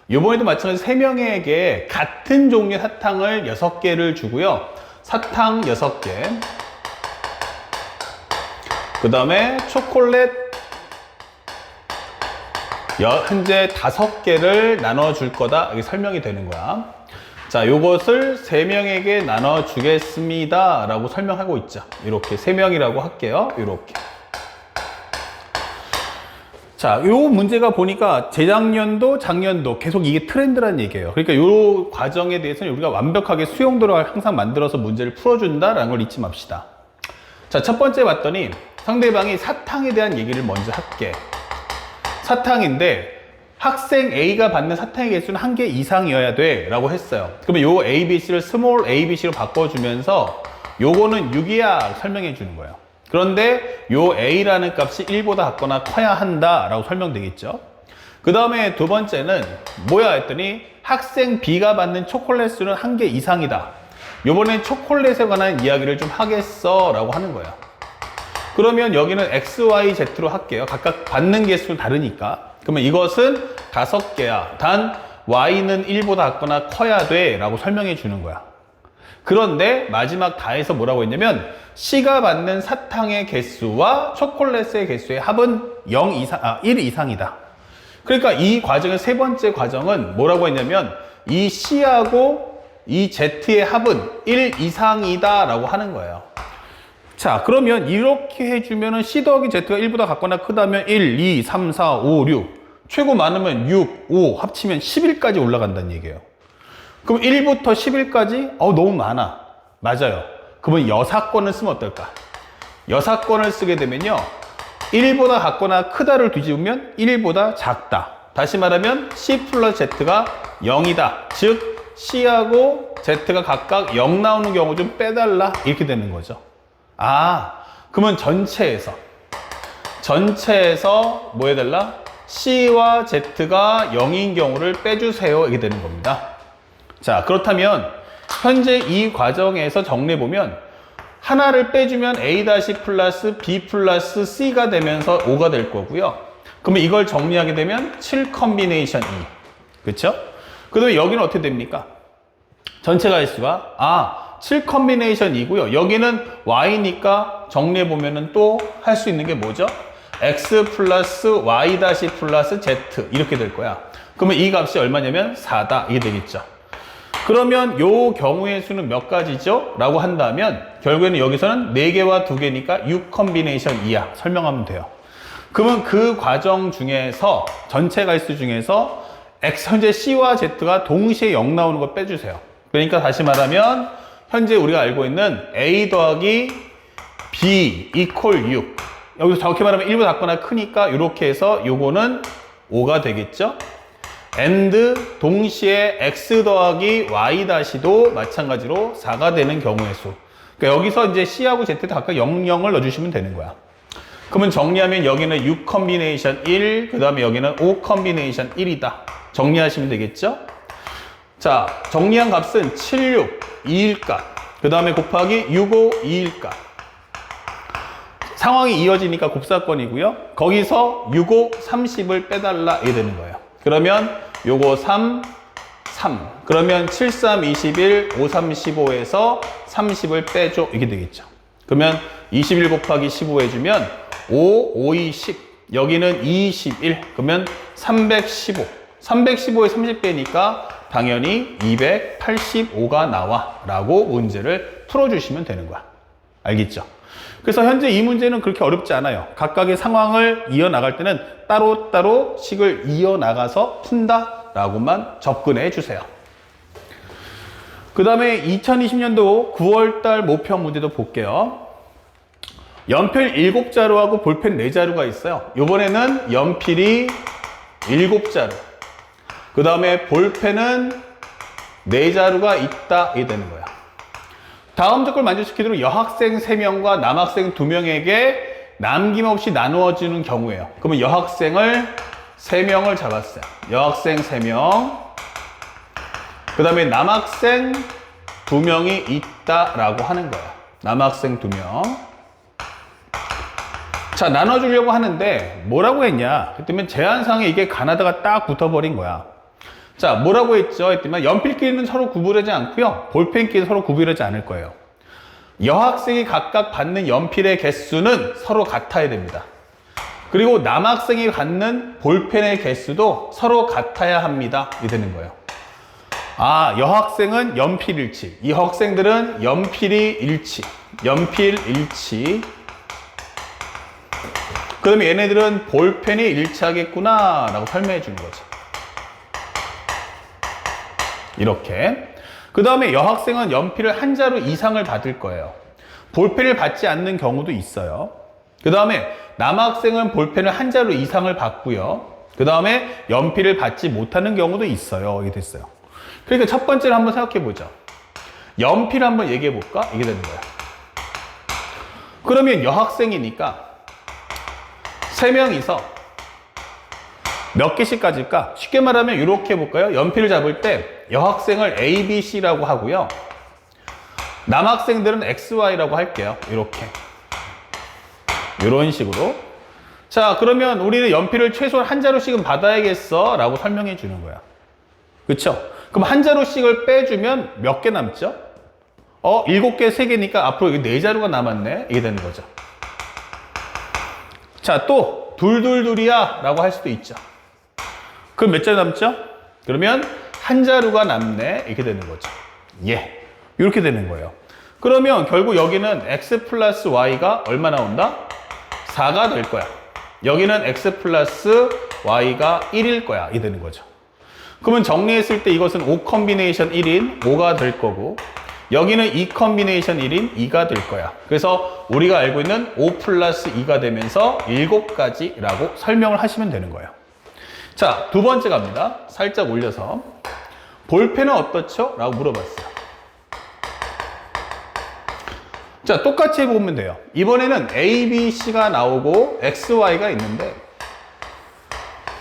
이번에도 마찬가지로 3명에게 같은 종류의 사탕을 6개를 주고요. 사탕 6개, 그 다음에 초콜릿 현재 5개를 나눠줄 거다. 이게 설명이 되는 거야. 자, 요것을 3명에게 나눠주겠습니다. 라고 설명하고 있죠. 이렇게 3명이라고 할게요. 이렇게. 자, 요 문제가 보니까 재작년도, 작년도 계속 이게 트렌드란 얘기예요. 그러니까 요 과정에 대해서는 우리가 완벽하게 수용도를 항상 만들어서 문제를 풀어준다라는 걸 잊지 맙시다. 자, 첫 번째 봤더니 상대방이 사탕에 대한 얘기를 먼저 할게. 사탕인데 학생 A가 받는 사탕의 개수는 1개 이상이어야 돼 라고 했어요. 그러면 요 A, B, C를 스몰 A, B, C로 바꿔주면서 요거는 6이야 설명해 주는 거예요. 그런데 요 A라는 값이 1보다 같거나 커야 한다 라고 설명되겠죠. 그 다음에 두 번째는 뭐야 했더니 학생 B가 받는 초콜릿 수는 1개 이상이다. 요번엔 초콜릿에 관한 이야기를 좀 하겠어 라고 하는 거예요. 그러면 여기는 X, Y, Z로 할게요. 각각 받는 개수는 다르니까. 그러면 이것은 5개야. 단 Y는 1보다 같거나 커야 돼 라고 설명해 주는 거야. 그런데 마지막 다에서 뭐라고 했냐면 C가 받는 사탕의 개수와 초콜릿의 개수의 합은 1 이상이다. 그러니까 이 과정의 세 번째 과정은 뭐라고 했냐면 이 C하고 이 Z의 합은 1 이상이다 라고 하는 거예요. 자, 그러면 이렇게 해주면은 C 더하기 Z가 1보다 같거나 크다면 1, 2, 3, 4, 5, 6. 최고 많으면 6, 5 합치면 11까지 올라간다는 얘기예요. 그럼 1부터 11까지? 너무 많아. 맞아요. 그러면 여사건을 쓰면 어떨까? 여사건을 쓰게 되면요. 1보다 같거나 크다를 뒤집으면 1보다 작다. 다시 말하면 C 플러스 Z가 0이다. 즉 C하고 Z가 각각 0 나오는 경우 좀 빼달라. 이렇게 되는 거죠. 그러면 전체에서 뭐 해달라? C와 Z가 0인 경우를 빼주세요. 이렇게 되는 겁니다. 자, 그렇다면 현재 이 과정에서 정리해보면 하나를 빼주면 A- 플러스 B 플러스 C가 되면서 5가 될 거고요. 그러면 이걸 정리하게 되면 7 컨비네이션 2. 그렇죠? 그다음에 여기는 어떻게 됩니까? 전체 가지수가 7 컨비네이션 2고요. 여기는 Y니까 정리해보면 또 할 수 있는 게 뭐죠? X 플러스 Y 플러스 Z 이렇게 될 거야. 그러면 이 값이 얼마냐면 4다. 이게 되겠죠. 그러면 요 경우의 수는 몇 가지죠? 라고 한다면 결국에는 여기서는 4개와 2개니까 6 컨비네이션 이하 설명하면 돼요. 그러면 그 과정 중에서 전체 가지수 중에서 X 현재 C와 Z가 동시에 0 나오는 거 빼주세요. 그러니까 다시 말하면 현재 우리가 알고 있는 A 더하기 B 이퀄 6. 여기서 정확히 말하면 1보다 작거나 크니까 이렇게 해서 요거는 5가 되겠죠? and 동시에 X 더하기 Y 다시도 마찬가지로 4가 되는 경우의 수. 그러니까 여기서 이제 C하고 Z도 각각 00을 넣어주시면 되는 거야. 그러면 정리하면 여기는 6 컨비네이션 1, 그 다음에 여기는 5 컨비네이션 1이다. 정리하시면 되겠죠? 자, 정리한 값은 76, 2일값. 그 다음에 곱하기 65, 2일값. 상황이 이어지니까 곱사건이고요. 거기서 65, 30을 빼달라 이게 되는 거예요. 그러면 요거 3, 3. 그러면 7, 3, 21, 5, 3, 15에서 30을 빼줘. 이게 되겠죠. 그러면 21 곱하기 15 해주면 5, 5, 2, 10. 여기는 21. 그러면 315. 315에 30 빼니까 당연히 285가 나와. 라고 문제를 풀어주시면 되는 거야. 알겠죠? 그래서 현재 이 문제는 그렇게 어렵지 않아요. 각각의 상황을 이어나갈 때는 따로따로 식을 이어나가서 푼다라고만 접근해 주세요. 그 다음에 2020년도 9월달 모평 문제도 볼게요. 연필 7자루하고 볼펜 4자루가 있어요. 이번에는 연필이 7자루. 그 다음에 볼펜은 4자루가 있다. 이게 되는 거야. 다음 조건을 만족시키도록 여학생 3명과 남학생 2명에게 남김없이 나누어지는 경우예요. 그러면 여학생을 3명을 잡았어요. 여학생 3명. 그 다음에 남학생 2명이 있다라고 하는 거예요. 남학생 2명. 자, 나눠주려고 하는데 뭐라고 했냐? 그랬더니 제한상에 이게 가나다가 딱 붙어버린 거야. 자, 뭐라고 했죠? 했더니 연필끼리는 서로 구분하지 않고요. 볼펜끼리 서로 구분하지 않을 거예요. 여학생이 각각 받는 연필의 개수는 서로 같아야 됩니다. 그리고 남학생이 갖는 볼펜의 개수도 서로 같아야 합니다. 이게 되는 거예요. 아, 여학생은 연필 일치. 이 학생들은 연필이 일치. 연필 일치. 그 다음에 얘네들은 볼펜이 일치하겠구나 라고 설명해 주는 거죠. 이렇게. 그 다음에 여학생은 연필을 한 자루 이상을 받을 거예요. 볼펜을 받지 않는 경우도 있어요. 그 다음에 남학생은 볼펜을 한 자루 이상을 받고요. 그 다음에 연필을 받지 못하는 경우도 있어요. 이게 됐어요. 그러니까 첫 번째를 한번 생각해 보죠. 연필 한번 얘기해 볼까? 이게 되는 거예요. 그러면 여학생이니까 3명이서 몇 개씩 가질까? 쉽게 말하면 이렇게 해볼까요? 연필을 잡을 때 여학생을 A, B, C라고 하고요. 남학생들은 X, Y라고 할게요. 이렇게. 이런 식으로. 자, 그러면 우리는 연필을 최소한 한 자루씩은 받아야겠어 라고 설명해 주는 거야. 그쵸? 그럼 한 자루씩을 빼주면 몇 개 남죠? 7개, 3개니까 앞으로 4자루가 남았네. 이게 되는 거죠. 자, 또 둘둘둘이야 라고 할 수도 있죠. 그럼 몇 자루 남죠? 그러면 한 자루가 남네. 이렇게 되는 거죠. 예. 이렇게 되는 거예요. 그러면 결국 여기는 x 플러스 y가 얼마 나온다? 4가 될 거야. 여기는 x 플러스 y가 1일 거야. 이게 되는 거죠. 그러면 정리했을 때 이것은 5 컨비네이션 1인 5가 될 거고, 여기는 2 컨비네이션 1인 2가 될 거야. 그래서 우리가 알고 있는 5 플러스 2가 되면서 7가지라고 설명을 하시면 되는 거예요. 자, 두 번째 갑니다. 살짝 올려서. 볼펜은 어떻죠? 라고 물어봤어요. 자, 똑같이 해보면 돼요. 이번에는 A, B, C가 나오고 X, Y가 있는데,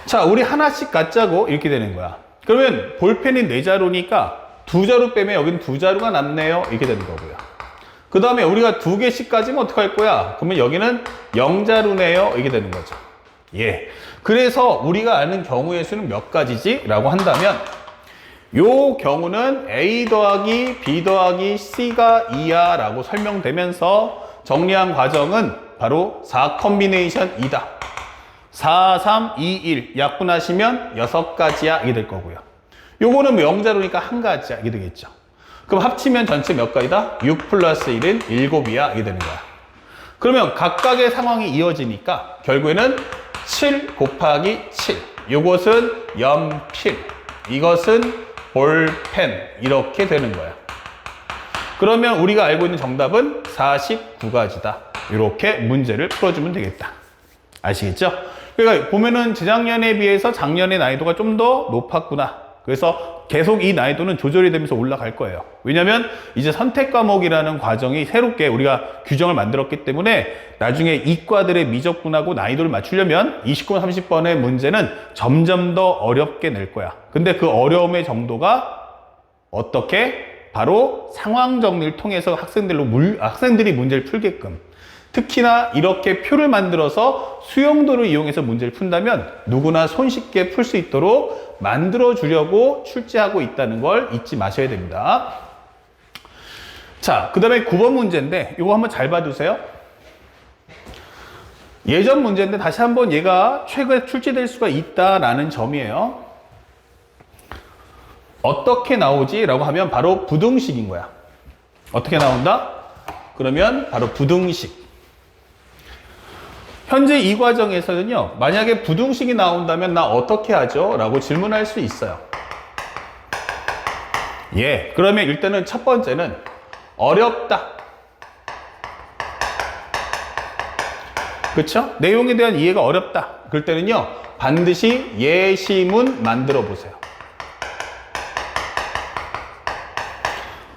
자, 우리 하나씩 갖자고 이렇게 되는 거야. 그러면 볼펜이 4자루니까 2자루 빼면 여기는 2자루가 남네요. 이렇게 되는 거고요. 그 다음에 우리가 2개씩 가지면 어떡할 거야? 그러면 여기는 0자루네요. 이게 되는 거죠. 예. 그래서 우리가 아는 경우의 수는 몇 가지지? 라고 한다면, 요 경우는 A 더하기 B 더하기 C가 2야 라고 설명되면서 정리한 과정은 바로 4 컨비네이션 2다. 4, 3, 2, 1 약분하시면 6가지야 이게 될 거고요. 요거는 뭐 영자로니까 한 가지야. 이게 되겠죠. 그럼 합치면 전체 몇 가지다? 6 플러스 1은 7이야. 이게 되는 거야. 그러면 각각의 상황이 이어지니까 결국에는 7 곱하기 7. 요것은 연필. 이것은 볼펜. 이렇게 되는 거야. 그러면 우리가 알고 있는 정답은 49가지다. 이렇게 문제를 풀어주면 되겠다. 아시겠죠? 그러니까 보면은 재작년에 비해서 작년의 난이도가 좀 더 높았구나. 그래서 계속 이 난이도는 조절이 되면서 올라갈 거예요. 왜냐면 이제 선택 과목이라는 과정이 새롭게 우리가 규정을 만들었기 때문에 나중에 이과들의 미적분하고 난이도를 맞추려면 29번, 30번의 문제는 점점 더 어렵게 낼 거야. 근데 그 어려움의 정도가 어떻게? 바로 상황 정리를 통해서 학생들이 문제를 풀게끔. 특히나 이렇게 표를 만들어서 수용도를 이용해서 문제를 푼다면 누구나 손쉽게 풀 수 있도록 만들어 주려고 출제하고 있다는 걸 잊지 마셔야 됩니다. 자, 그 다음에 9번 문제인데 이거 한번 잘 봐두세요. 예전 문제인데 다시 한번 얘가 최근에 출제될 수가 있다라는 점이에요. 어떻게 나오지? 라고 하면 바로 부등식인 거야. 어떻게 나온다? 그러면 바로 부등식. 현재 이 과정에서는요, 만약에 부등식이 나온다면 나 어떻게 하죠? 라고 질문할 수 있어요. 예, 그러면 일단은 첫 번째는 어렵다. 그쵸? 내용에 대한 이해가 어렵다. 그럴 때는요, 반드시 예시문 만들어 보세요.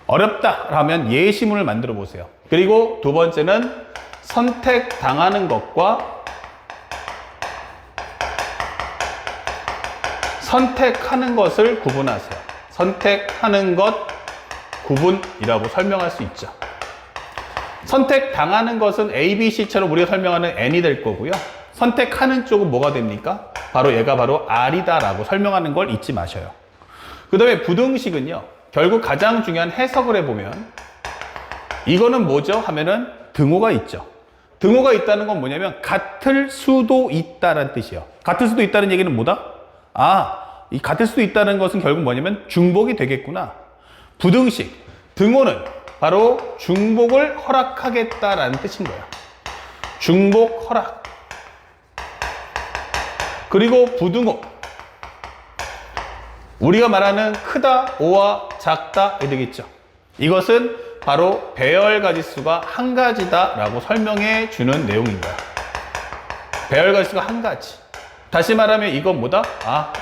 어렵다 하면 예시문을 만들어 보세요. 그리고 두 번째는 선택당하는 것과 선택하는 것을 구분하세요. 선택하는 것 구분이라고 설명할 수 있죠. 선택당하는 것은 A, B, C처럼 우리가 설명하는 N이 될 거고요. 선택하는 쪽은 뭐가 됩니까? 바로 얘가 바로 R이다 라고 설명하는 걸 잊지 마셔요. 그 다음에 부등식은요, 결국 가장 중요한 해석을 해보면 이거는 뭐죠? 하면은 등호가 있죠. 등호가 있다는 건 뭐냐면 같을 수도 있다라는 뜻이에요. 같을 수도 있다는 얘기는 뭐다? 이 같을 수도 있다는 것은 결국 뭐냐면 중복이 되겠구나. 부등식, 등호는 바로 중복을 허락하겠다라는 뜻인 거야. 중복 허락. 그리고 부등호, 우리가 말하는 크다, 오와 작다 이 되겠죠. 이것은 바로 배열가지수가 한 가지다 라고 설명해 주는 내용인 거야. 배열가지수가 한 가지. 다시 말하면 이건 뭐다?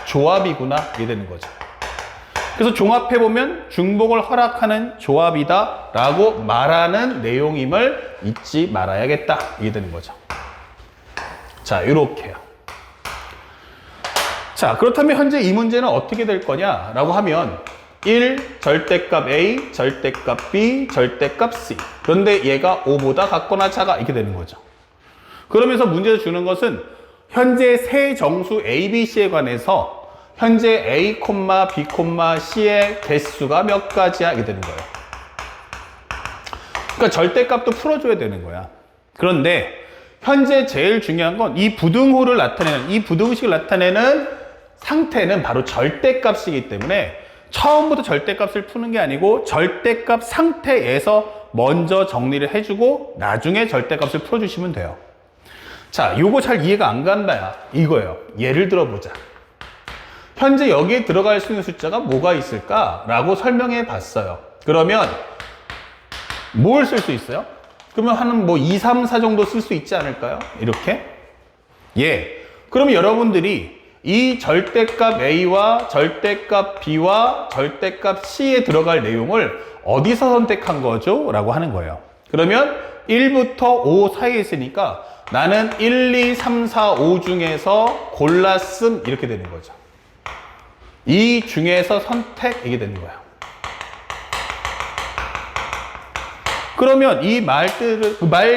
조합이구나 이게 되는 거죠. 그래서 종합해보면 중복을 허락하는 조합이다 라고 말하는 내용임을 잊지 말아야겠다 이게 되는 거죠. 자, 이렇게요. 자, 그렇다면 현재 이 문제는 어떻게 될 거냐라고 하면 1, 절대값 A, 절대값 B, 절대값 C. 그런데 얘가 5보다 같거나 작아 이렇게 되는 거죠. 그러면서 문제를 주는 것은 현재 세 정수 A, B, C에 관해서 현재 A, B, C의 개수가 몇 가지야 이렇게 되는 거예요. 그러니까 절대값도 풀어줘야 되는 거야. 그런데 현재 제일 중요한 건 이 부등호를 나타내는, 이 부등식을 나타내는 상태는 바로 절대값이기 때문에 처음부터 절대값을 푸는 게 아니고 절대값 상태에서 먼저 정리를 해주고 나중에 절대값을 풀어주시면 돼요. 자, 요거 잘 이해가 안 간다야 이거예요. 예를 들어보자. 현재 여기에 들어갈 수 있는 숫자가 뭐가 있을까? 라고 설명해 봤어요. 그러면 뭘 쓸 수 있어요? 그러면 한 2, 3, 4 정도 쓸 수 있지 않을까요? 이렇게? 예. 그러면 여러분들이 이 절대값 A와 절대값 B와 절대값 C에 들어갈 내용을 어디서 선택한 거죠? 라고 하는 거예요. 그러면 1부터 5 사이에 있으니까 나는 1, 2, 3, 4, 5 중에서 골랐음 이렇게 되는 거죠. 이 중에서 선택 이게 되는 거예요. 그러면 이 말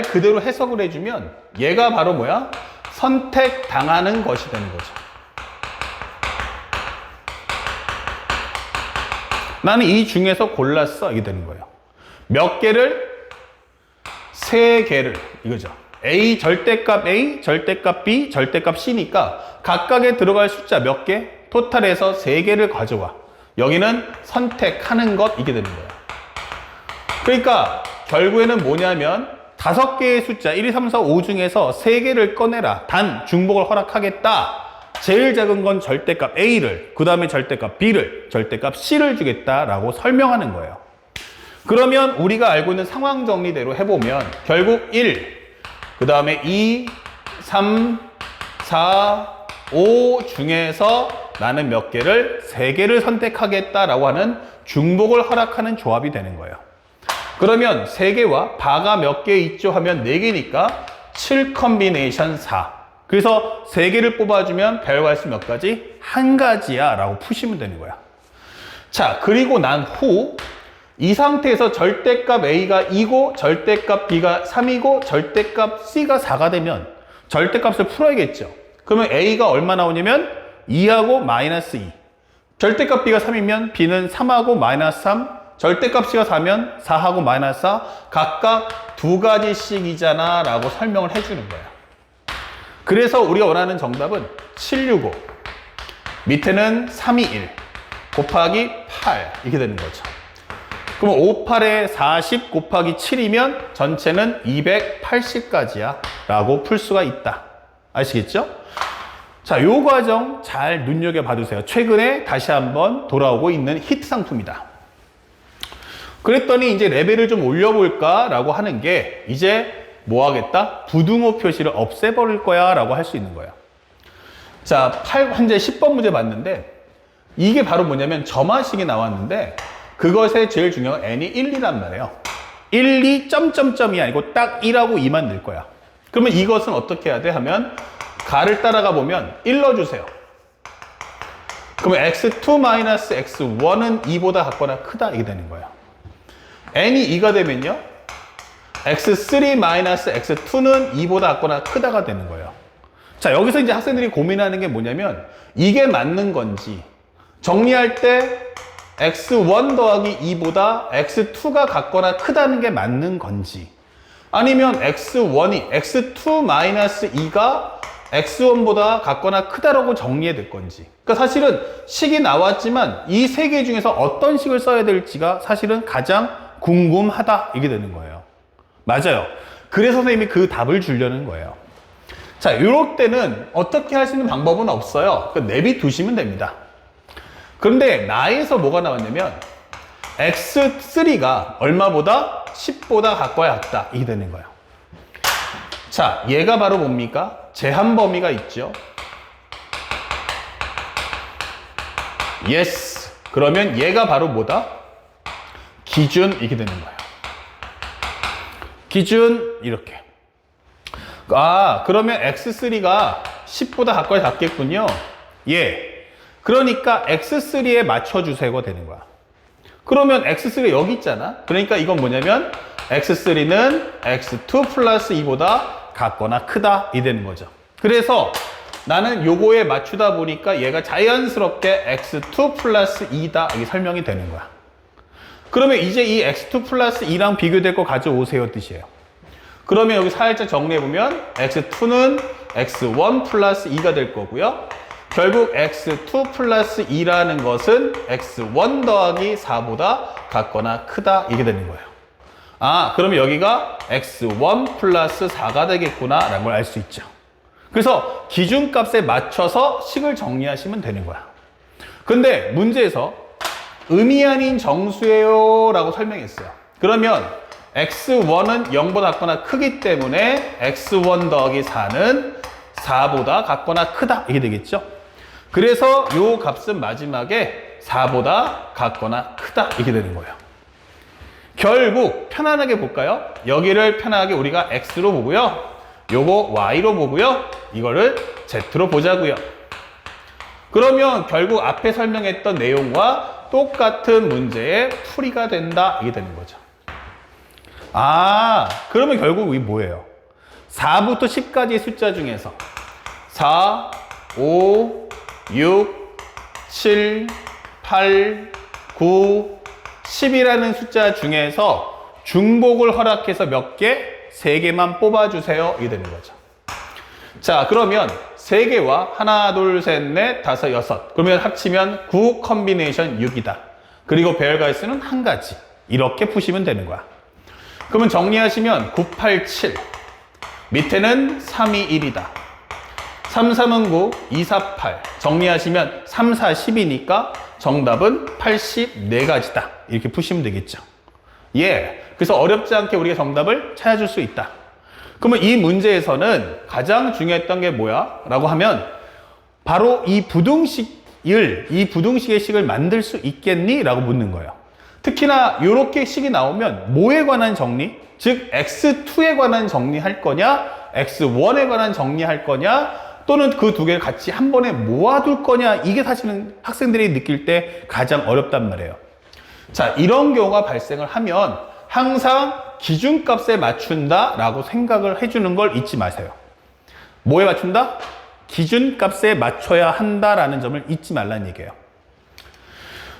그대로 해석을 해주면 얘가 바로 뭐야? 선택당하는 것이 되는 거죠. 나는 이 중에서 골랐어 이게 되는 거예요. 몇 개를? 3개를 이거죠. A 절대값 A, 절대값 B, 절대값 C니까 각각에 들어갈 숫자 몇 개? 토탈에서 3개를 가져와. 여기는 선택하는 것, 이게 되는 거예요. 그러니까 결국에는 뭐냐면 5개의 숫자 1, 2, 3, 4, 5 중에서 3개를 꺼내라. 단 중복을 허락하겠다. 제일 작은 건 절대값 A를, 그 다음에 절대값 B를, 절대값 C를 주겠다라고 설명하는 거예요. 그러면 우리가 알고 있는 상황 정리대로 해보면 결국 1, 그 다음에 2, 3, 4, 5 중에서 나는 몇 개를? 3개를 선택하겠다라고 하는 중복을 허락하는 조합이 되는 거예요. 그러면 3개와 바가 몇 개 있죠 하면 4개니까 7 컨비네이션 4. 그래서 3개를 뽑아주면 별괄수 몇 가지? 1가지야 라고 푸시면 되는 거야. 자, 그리고 난 후 이 상태에서 절대값 A가 2고 절대값 B가 3이고 절대값 C가 4가 되면 절대값을 풀어야겠죠. 그러면 A가 얼마 나오냐면 2하고 마이너스 2. 절대값 B가 3이면 B는 3하고 마이너스 3. 절대값 C가 4면 4하고 마이너스 4. 각각 2가지씩이잖아 라고 설명을 해주는 거야. 그래서 우리가 원하는 정답은 765. 밑에는 321 곱하기 8 이렇게 되는 거죠. 그럼 58에 40 곱하기 7이면 전체는 280까지야 라고 풀 수가 있다. 아시겠죠? 자, 요 과정 잘 눈여겨봐 두세요. 최근에 다시 한번 돌아오고 있는 히트 상품이다. 그랬더니 이제 레벨을 좀 올려볼까 라고 하는 게 이제 뭐 하겠다? 부등호 표시를 없애버릴 거야 라고 할 수 있는 거예요. 자, 현재 10번 문제 봤는데 이게 바로 뭐냐면 점화식이 나왔는데 그것의 제일 중요한 n이 1, 2란 말이에요. 1, 2, 점점점이 아니고 딱 1하고 2만 늘 거야. 그러면 이것은 어떻게 해야 돼? 하면 가를 따라가 보면 1 넣어주세요. 그러면 x2-x1은 2보다 같거나 크다 이게 되는 거예요. n이 2가 되면요. x3-x2는 2보다 같거나 크다가 되는 거예요. 자, 여기서 이제 학생들이 고민하는 게 뭐냐면 이게 맞는 건지 정리할 때 x1 더하기 2보다 x2가 같거나 크다는 게 맞는 건지 아니면 x1이 x2-2가 x1보다 같거나 크다라고 정리해야 될 건지. 그러니까 사실은 식이 나왔지만 이 세 개 중에서 어떤 식을 써야 될지가 사실은 가장 궁금하다 이게 되는 거예요. 맞아요. 그래서 선생님이 그 답을 주려는 거예요. 자, 이럴 때는 어떻게 할 수 있는 방법은 없어요. 그러니까 내비두시면 됩니다. 그런데 나에서 뭐가 나왔냐면 x3가 얼마보다? 10보다 같거나 같다 이게 되는 거예요. 자, 얘가 바로 뭡니까? 제한 범위가 있죠. yes. 그러면 얘가 바로 뭐다? 기준 이렇게 되는 거예요. 기준 이렇게. 아, 그러면 x3가 10보다 같거나 같겠군요. 예. 그러니까 x3에 맞춰주세요가 되는 거야. 그러면 x3가 여기 있잖아. 그러니까 이건 뭐냐면 x3는 x2 플러스 2보다 같거나 크다 이 되는 거죠. 그래서 나는 요거에 맞추다 보니까 얘가 자연스럽게 x2 플러스 2다 이게 설명이 되는 거야. 그러면 이제 이 x2 플러스 2랑 비교될 거 가져오세요 뜻이에요. 그러면 여기 살짝 정리해보면 x2는 x1 플러스 2가 될 거고요. 결국 x2 플러스 2라는 것은 x1 더하기 4보다 같거나 크다 이게 되는 거예요. 아, 그러면 여기가 x1 플러스 4가 되겠구나 라는 걸 알 수 있죠. 그래서 기준값에 맞춰서 식을 정리하시면 되는 거야. 근데 문제에서 의미 아닌 정수예요 라고 설명했어요. 그러면 x1은 0보다 같거나 크기 때문에 x1 더하기 4는 4보다 같거나 크다 이게 되겠죠. 그래서 요 값은 마지막에 4보다 같거나 크다 이게 되는 거예요. 결국 편안하게 볼까요? 여기를 편하게 우리가 x로 보고요. 요거 y로 보고요. 이거를 z로 보자고요. 그러면 결국 앞에 설명했던 내용과 똑같은 문제의 풀이가 된다 이게 되는 거죠. 아, 그러면 결국 이게 뭐예요? 4부터 10까지의 숫자 중에서 4, 5, 6, 7, 8, 9, 10이라는 숫자 중에서 중복을 허락해서 몇 개? 3개만 뽑아주세요. 이게 되는 거죠. 자, 그러면 3개와 하나, 둘, 셋, 넷, 다섯, 여섯. 그러면 합치면 9 컨비네이션 6이다. 그리고 배열 수는 한 가지. 이렇게 푸시면 되는 거야. 그러면 정리하시면 9, 8, 7. 밑에는 3, 2, 1이다. 3, 3은 9, 2, 4, 8. 정리하시면 3, 4, 10이니까 정답은 84가지다. 이렇게 푸시면 되겠죠. 예. 그래서 어렵지 않게 우리가 정답을 찾아줄 수 있다. 그러면 이 문제에서는 가장 중요했던 게 뭐야? 라고 하면 바로 이 부등식의 식을 만들 수 있겠니? 라고 묻는 거예요. 특히나 이렇게 식이 나오면 뭐에 관한 정리? 즉 x2에 관한 정리할 거냐? x1에 관한 정리할 거냐? 또는 그 두 개를 같이 한 번에 모아둘 거냐? 이게 사실은 학생들이 느낄 때 가장 어렵단 말이에요. 자, 이런 경우가 발생을 하면 항상 기준값에 맞춘다 라고 생각을 해주는 걸 잊지 마세요. 뭐에 맞춘다? 기준값에 맞춰야 한다라는 점을 잊지 말라는 얘기예요.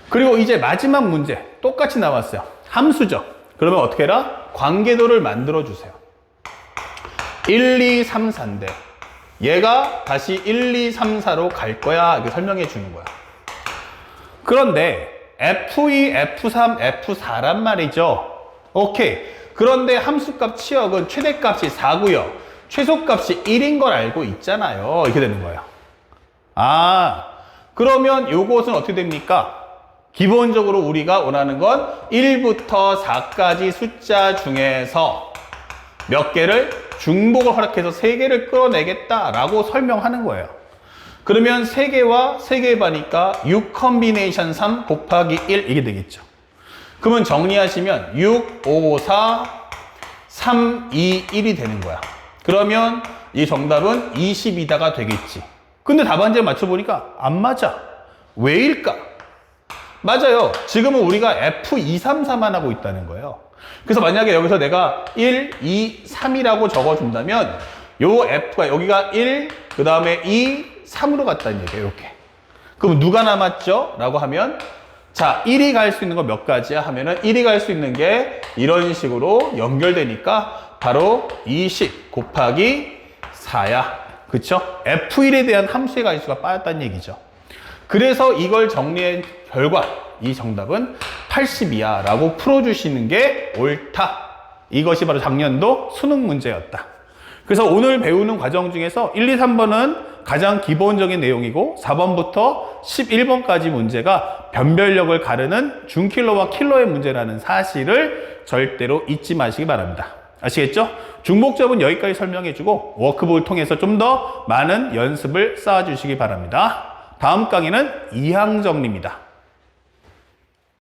그리고 이제 마지막 문제 똑같이 나왔어요. 함수죠. 그러면 어떻게 해라? 관계도를 만들어 주세요. 1, 2, 3, 4인데 얘가 다시 1, 2, 3, 4로 갈 거야 이렇게 설명해 주는 거야. 그런데 F2, F3, F4란 말이죠. 오케이. 그런데 함수값 치역은 최대값이 4고요. 최소값이 1인 걸 알고 있잖아요. 이렇게 되는 거예요. 아, 그러면 요것은 어떻게 됩니까? 기본적으로 우리가 원하는 건 1부터 4까지 숫자 중에서 몇 개를 중복을 허락해서 3개를 끌어내겠다라고 설명하는 거예요. 그러면 3개와 3개 반이니까 6 컨비네이션 3 곱하기 1 이게 되겠죠. 그러면 정리하시면 6, 5, 4, 3, 2, 1이 되는 거야. 그러면 이 정답은 22다가 되겠지. 근데 답안지에 맞춰보니까 안 맞아. 왜일까? 맞아요. 지금은 우리가 F, 2, 3, 4만 하고 있다는 거예요. 그래서 만약에 여기서 내가 1, 2, 3이라고 적어준다면 요 F가 여기가 1, 그 다음에 2, 3으로 갔다는 얘기예요. 이렇게. 그럼 누가 남았죠? 라고 하면 자, 1이 갈 수 있는 거 몇 가지야? 하면은 1이 갈 수 있는 게 이런 식으로 연결되니까 바로 20 곱하기 4야. 그쵸? F1에 대한 함수의 가지수가 빠졌다는 얘기죠. 그래서 이걸 정리한 결과 이 정답은 80이야 라고 풀어주시는 게 옳다. 이것이 바로 작년도 수능 문제였다. 그래서 오늘 배우는 과정 중에서 1, 2, 3번은 가장 기본적인 내용이고 4번부터 11번까지 문제가 변별력을 가르는 준킬러와 킬러의 문제라는 사실을 절대로 잊지 마시기 바랍니다. 아시겠죠? 중복접은 여기까지 설명해주고 워크북을 통해서 좀 더 많은 연습을 쌓아주시기 바랍니다. 다음 강의는 이항정리입니다.